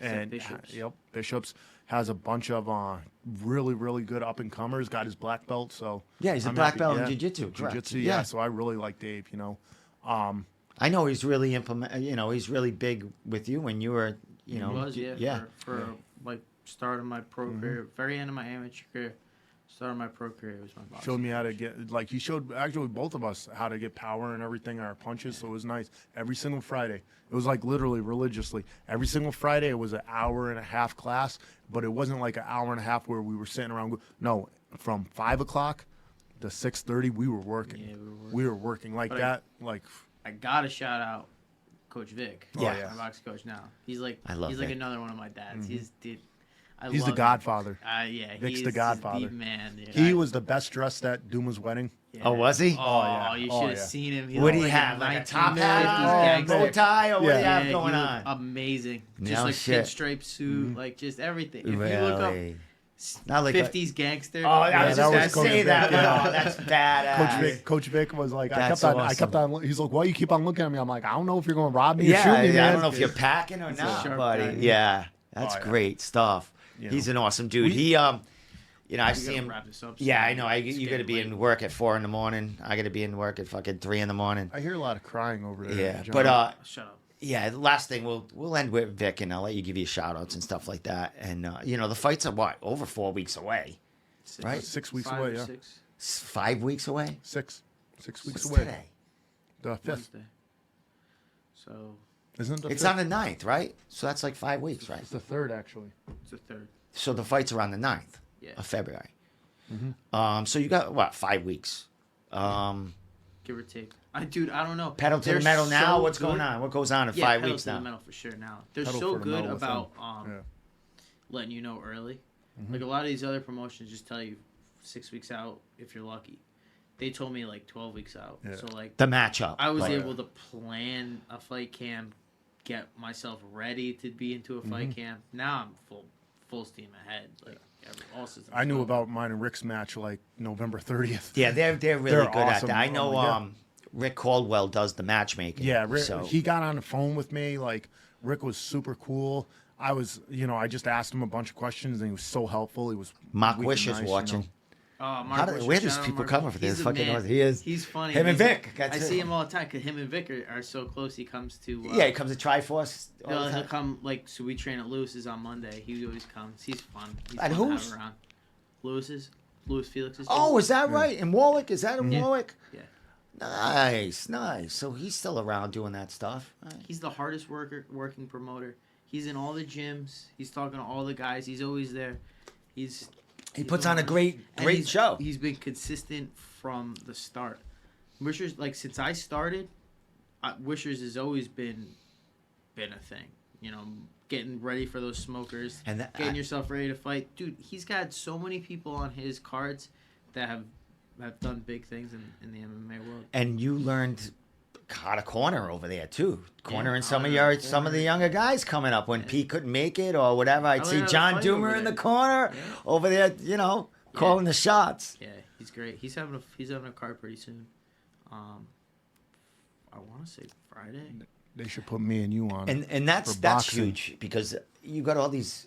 And Bishops. Bishops has a bunch of really, really good up and comers. Got his black belt, so Yeah, he's a I'm black happy. belt in Yeah. jiu-jitsu. Correct. Jiu-jitsu, yeah. So I really like Dave. You know, I know he's really he's really big with you when you were, He was, for like starting my pro career, very end of my amateur career. Starting my pro career was my boxing. showed me how to get, like, he showed actually both of us how to get power and everything in our punches. So it was nice. Every single Friday, it was like literally religiously. Every single Friday, it was an hour and a half class, but it wasn't like an hour and a half where we were sitting around. No, from 5 o'clock to 6:30, we were working. Yeah, we were working like But that. Like, I gotta shout out Coach Vic. Yeah. My boxing coach now. He's like I love he's like Vic. another one of my dads. He's he's the Godfather. Yeah, Vic's he's the Godfather. He's the man. Dude. He was the best dressed at Douma's wedding. Yeah. Oh, was he? Oh, yeah. you Oh, should have yeah. seen him. He What do looked you like have? a Like a 1950s top hat on, gangster. bow tie, or what do you have he going looked on? amazing. No Just like shit. pinstripe suit, like just everything. If Really? you look up Not like 50s gangster. Oh, I was that just was gonna Coach say Vic, that. yeah. Oh, that's badass. Coach Vic was like, I That's kept on. He's like, why you keep on looking at me? I'm like, I don't know if you're going to rob me or shoot Yeah, me, man. I don't know if you're packing or a not, sharp buddy. guy. Yeah, that's Oh, yeah. great stuff. You He's know. an awesome dude. He, I see him. Wrap this up Yeah, soon. I know. It's You got to getting be late. in work at 4 a.m. I got to be in work at fucking 3 a.m. I hear a lot of crying over there. Yeah, John. but Shut up. yeah. The last thing we'll end with Vic, and I'll let you give you shout outs and stuff like that. And the fights are what, over 4 weeks away, right? 6 weeks 5 away, or yeah. 6 5 weeks away. 6 weeks What's away. today? The 5th. Wednesday. So Isn't it the It's 5th? on the 9th, right? So that's like 5 weeks, right? It's the 3rd, actually. it's the 3rd. So the fights are on the 9th Yeah. of February. So you got what, 5 weeks? Give or take. I don't know. Pedal to They're the metal now. so What's good. going on? What goes on in Yeah, 5 pedal weeks to now? the metal for sure now. They're Pedal so for the good metal with about Yeah. letting you know early. Like a lot of these other promotions just tell you 6 weeks out if you're lucky. They told me like 12 weeks out. Yeah. So like The matchup. I was like, able to plan a fight camp, get myself ready to be into a fight camp. Now I'm full steam ahead. Like all systems I knew go. about mine and Rick's match like November 30th. Yeah, they're really They're good at awesome. that. I Oh know my God. Rick Caldwell does the matchmaking. Yeah, Rick, so he got on the phone with me. Like, Rick was super cool. I was, I just asked him a bunch of questions, and he was so helpful. He was Mark wicked Wish is nice, watching. Mark Bush, Where shout does out people Mark come Bush. for He's this? a Fucking man. he is. He's funny. Him and He's- Vic. That's I it. see him all the time because him and Vic are so close. He comes to. Yeah, he comes to Tri-Force. all the He'll time. come so we train at Lewis's on Monday. He always comes. He's fun. He's At fun to whose? have around. Lewis's. Louis Felix's. Oh, is that right? In Warwick? Is that in Yeah. Warwick? Yeah. Nice, nice. So he's still around doing that stuff. Right. He's the hardest working promoter. He's in all the gyms. He's talking to all the guys. He's always there. He He's puts on a doing- great, and great he's- show. He's been consistent from the start. Wishers, like since I started, Wishers has always been a thing. Getting ready for those smokers, And that, getting yourself ready to fight. Dude, he's got so many people on his cards that have done big things in the MMA world. and you learned how to corner over there too. Cornering some of how to some of the corner. younger guys coming up when Pete couldn't make it or whatever. I'd I see learned how to John fight Doomer over in the there. corner Yeah. over there, calling the shots. Yeah, he's great. He's having a card pretty soon. I want to say Friday. They should put me and you on. And that's for that's boxing. huge because you got all these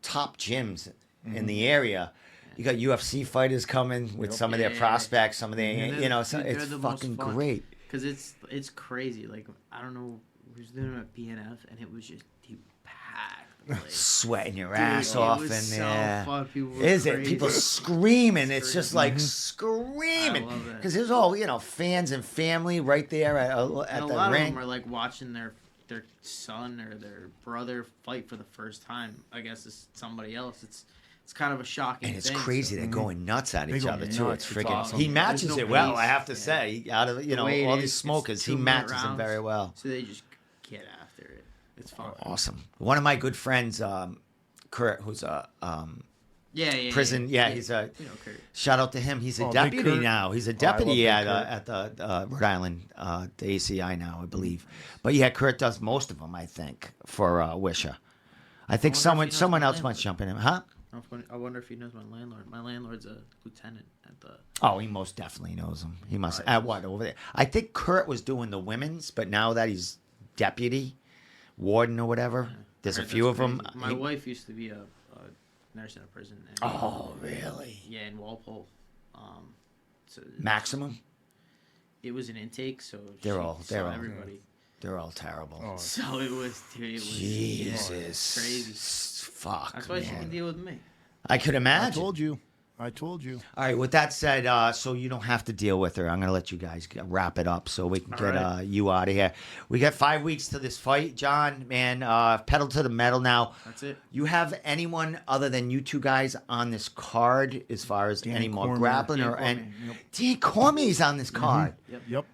top gyms in the area. You got UFC fighters coming with some of their Yeah. prospects, some of their, They're- so they're it's the most fucking fun. great. Because it's crazy. Like I don't know, we was doing it at BNF and it was just packed. Like, Sweating your dude, ass it off was in so there. fun. People were Is it? crazy. People screaming. It's just like screaming. I love it. Because there's all, fans and family right there at And the a lot ring. of them are like watching their son or their brother fight for the first time. I guess it's somebody else. It's kind of a shocking And it's thing. crazy. So, They're going nuts at They each go other, nuts. too. It's It's freaking. awesome. He matches There's no it well, pace. I have to Yeah. say. Out of, The way it all is, these it's smokers, he 2-minute matches them rounds. very well. so they just get after it. It's fun. Awesome. One of my good friends, Kurt, who's a Yeah. prison. Yeah, he's a. Kurt. Shout out to him. He's a Oh, Big deputy Kurt. now. He's a I love deputy Big at Kurt. the Rhode Island, the ACI now, I believe. But yeah, Kurt does most of them, I think, for Wisher. I think wonder if he someone knows someone my else landlord. might jump in him, huh? I wonder if he knows my landlord. My landlord's a lieutenant at the. Oh, he most definitely knows him. He must. Right. At what over there? I think Kurt was doing the women's, but now that he's deputy, warden or whatever, there's a Heard few that's of them. crazy. My wife used to be a nurse in a prison. And, Oh, really? Yeah, in Walpole. So Maximum? it was an intake, so They're she all- saw they're all- everybody. They're all terrible. Oh, So it was, dude. It was Jesus. crazy. Fuck, That's why she man. can deal with me. I could I imagine. told you. I told you. All right. With that said, so you don't have to deal with her. I'm gonna let you guys wrap it up so we can All get right. you out of here. We got 5 weeks to this fight, John. Man, pedal to the metal now. That's it. You have anyone other than you two guys on this card as far as Dan any more Cormier. grappling Dan or any? Cormier. Dan Cormier's on this card. Yep.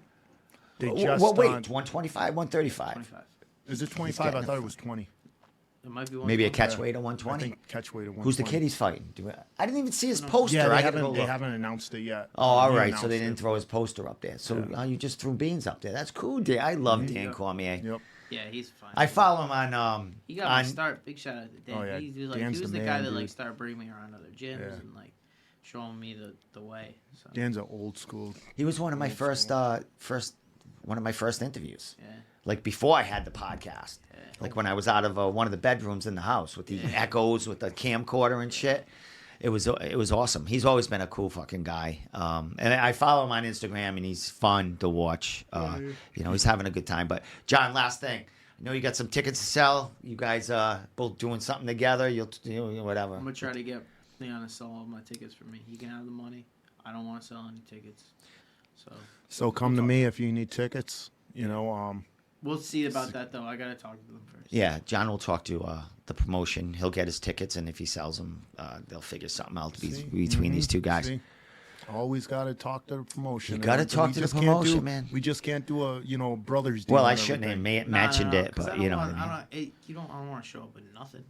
They Well, just wait, on- 125, 135. 25. Is it 25? I getting thought it. it was 20. It might be Maybe a 120. catch weight of I 120. think catch weight of 120. Who's the kid he's fighting? I didn't even see his poster. Yeah, I they gotta go haven't, they look. haven't announced it yet. Oh, all He right. So they announced didn't it. throw his poster up there. So Yeah. you just threw beans up there. That's cool, Dan. I love Dan Yep. Cormier. Yep. Yeah, he's fine. I follow him on He got on my start. Big shout out to Dan. Oh, yeah, He was like Dan's he was the the guy man, that like dude. started bringing me around other gyms Yeah. and like showing me the way. So Dan's an old school. he was one of my Old first school. one of my first interviews. yeah. Like before I had the podcast. Like when I was out of one of the bedrooms in the house with the echoes with the camcorder and shit. It was awesome. He's always been a cool fucking guy. And I follow him on Instagram and he's fun to watch. He's having a good time. But John, last thing. I know you got some tickets to sell. You guys both doing something together. You'll whatever. I'm gonna try to get Leon to sell all my tickets for me. He can have the money. I don't want to sell any tickets. So come to me if you need tickets. We'll see about that though. I gotta talk to them first. Yeah, John will talk to the promotion. He'll get his tickets, and if he sells them, they'll figure something out between these two guys. See? Always got to talk to the promotion. You gotta And talk we to the just can't promotion, do- man. We just can't do a brothers deal. Well, I and shouldn't have everything. mentioned it, 'cause but I you don't know want, what I mean. I don't want to show up with nothing.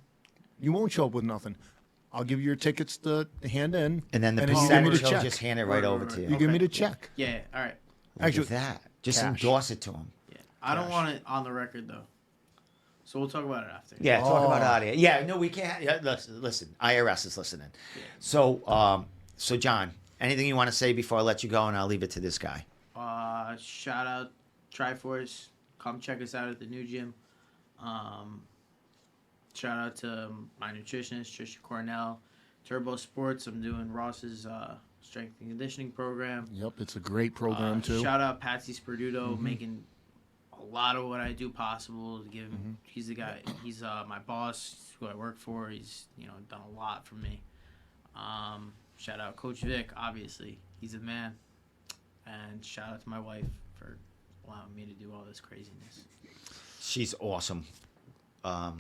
You won't show up with nothing. I'll give you your tickets to hand in. And then the you give me the percentage, he'll check. just hand it right over to you. You give me the check. Yeah. All right. Look Actually, at that. Just cash. endorse it to him. Yeah. I don't want it on the record though. So we'll talk about it after. Yeah, talk about Oh. out here. Yeah, no, we can't. Yeah, listen, IRS is listening. Yeah. So John, anything you want to say before I let you go, and I'll leave it to this guy. Shout out Tri-Force. Come check us out at the new gym. Shout out to my nutritionist, Trisha Cornell. Turbo Sports. I'm doing Ross's strength and conditioning program. Yep, it's a great program too. Shout out Patsy Sperduto, making a lot of what I do possible. To give him, he's the guy. He's my boss, who I work for. He's done a lot for me. Shout out Coach Vic, obviously, he's a man. And shout out to my wife for allowing me to do all this craziness. She's awesome. I'll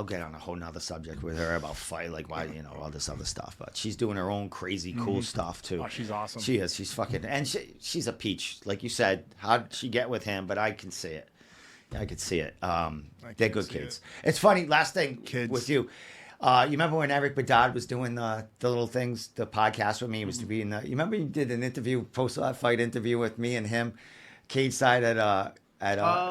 get on a whole nother subject with her about fight, like why, all this other stuff. But she's doing her own crazy, cool stuff too. Oh, she's awesome. She is. She's fucking, and she's a peach. Like you said, how'd she get with him? But I can see it. I could see it. They're good kids. It's funny. Last thing with you. You remember when Eric Bedard was doing the little things, the podcast with me? He was doing you remember he did an interview, post-fight interview with me and him, cage side at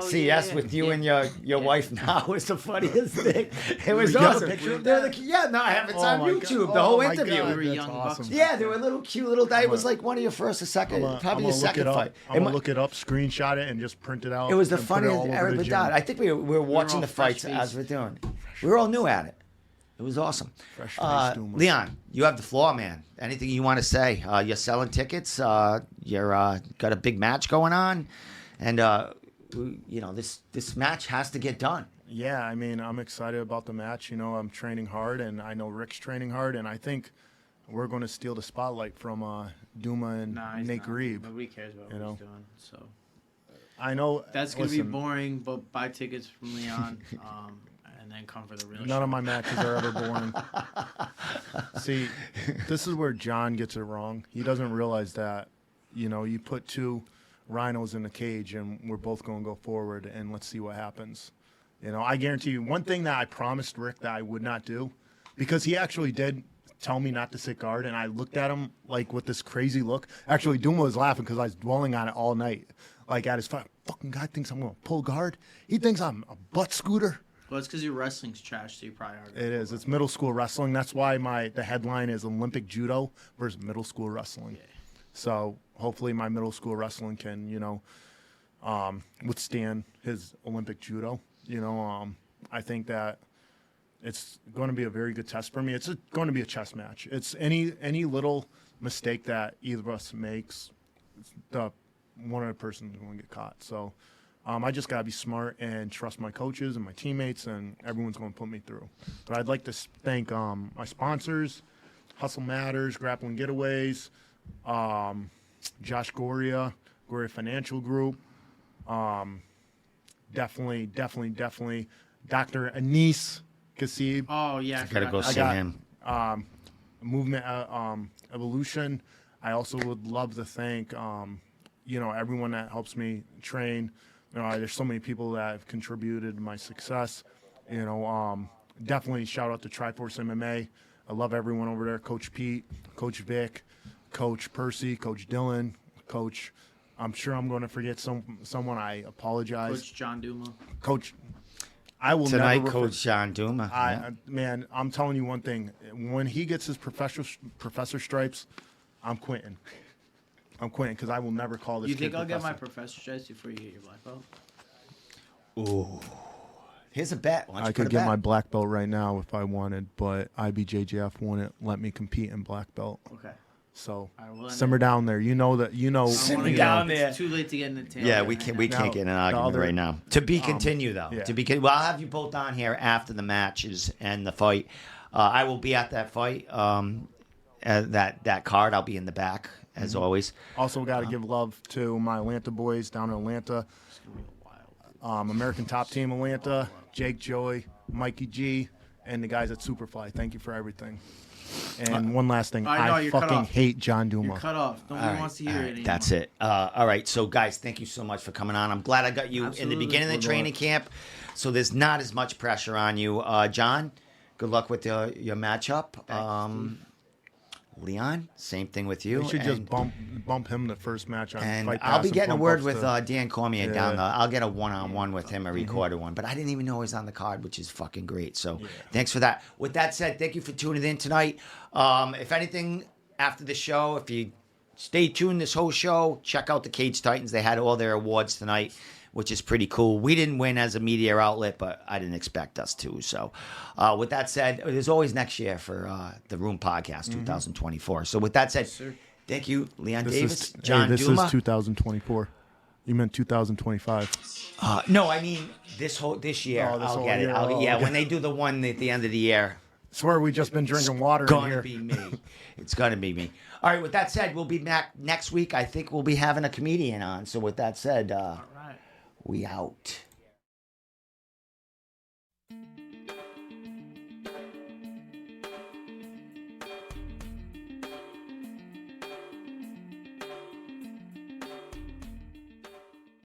CS with you and your wife now. It was the funniest thing. It was awesome. No, I have it on YouTube. The whole interview. We were young bucks. Yeah, they were little cute little. It was like one of your first or second, probably your second fight. I'm gonna look it up, screenshot it, and just print it out. It was the and put it all funniest over Eric the Bedard. gym. I think we were watching all the fights fresh-faced. as we're doing. We were all new at it. It was awesome. Fresh-faced Douma. Leon, you have the floor, man. Anything you want to say? You're selling tickets. You're got a big match going on, and this match has to get done. Yeah, I mean, I'm excited about the match. I'm training hard, and I know Rick's training hard, and I think we're going to steal the spotlight from Douma and Nate Grieve. Nobody cares about what he's doing. So I know that's going to be boring, but buy tickets from Leon. And then come for the real None show. of my matches are ever boring. See, this is where John gets it wrong. He doesn't realize that, you put two rhinos in the cage and we're both going to go forward and let's see what happens. I guarantee you one thing that I promised Rick that I would not do, because he actually did tell me not to sit guard, and I looked at him like with this crazy look. Actually, Douma was laughing because I was dwelling on it all night. Like at his fucking guy thinks I'm going to pull guard. He thinks I'm a butt scooter. Well, it's because your wrestling's trash, so you probably are. It is. It's middle school wrestling. That's why the headline is Olympic Judo versus middle school wrestling. Yeah. So hopefully my middle school wrestling can, withstand his Olympic Judo. I think that it's going to be a very good test for me. It's going to be a chess match. It's any little mistake that either of us makes, one other person is going to get caught. So. I just got to be smart and trust my coaches and my teammates, and everyone's going to put me through. But I'd like to thank my sponsors, Hustle Matters, Grappling Getaways, Josh Goria Financial Group, definitely Dr. Anise Kassib. Oh, yeah. I got to go see him. Movement Evolution. I also would love to thank, everyone that helps me train. There's so many people that have contributed to my success. Definitely shout out to Tri-Force MMA. I love everyone over there. Coach Pete, Coach Vic, Coach Percy, Coach Dylan, Coach. I'm sure I'm going to forget someone. I apologize. Coach John Douma. Coach, I will Tonight, never. Coach John Douma. Man, I'm telling you one thing. When he gets his professor stripes, I'm quitting. Because I will never call this. You think kid I'll get my professor. professor stripes before you get your black belt? Ooh. Here's a bet. Why don't you I put could a get bet? my black belt right now if I wanted, but IBJJF wouldn't let me compete in black belt. Okay. So All right, well, simmer down there. You know. Simmer down there. It's too late to get in the tail. Yeah, we can't Now, get in an the argument other- right now. To be continued, though. yeah. Well, I'll have you both on here after the matches and the fight. I will be at that fight. That card, I'll be in the back as always. Also, got to give love to my Atlanta boys down in Atlanta. It's gonna be a wild. American Top Team Atlanta, Jake Joey, Mikey G, and the guys at Superfly. Thank you for everything. And one last thing, I know, I you're cut fucking off. hate John Douma. You're cut off. Nobody wants to hear it anymore. That's it. All right. So, guys, thank you so much for coming on. I'm glad I got you in the Absolutely. beginning of the training camp, so there's not as much pressure on you. John, Good luck with your matchup. Leon, same thing with you. They should just bump him the first match on And Fight I'll Pass be and getting a bump word up with to- Dan Cormier Yeah. down the. I'll get a one-on-one with him, a recorded one. But I didn't even know he was on the card, which is fucking great. So thanks for that. With that said, thank you for tuning in tonight. If anything after the show, if you stay tuned this whole show, check out the Cage Titans. They had all their awards tonight, which is pretty cool. We didn't win as a media outlet, but I didn't expect us to. So with that said, there's always next year for the Room Podcast 2024. So with that said, thank you, Leon Davis, John this Douma. is 2024. You meant 2025. No, I mean this year. Oh, this I'll whole get it. year. Oh, Yeah, okay. when they do the one at the end of the year, Swear we just been drinking water in gonna here. be me. It's gonna be me. All right. With that said, we'll be back next week. I think we'll be having a comedian on. So with that said, All right. we out.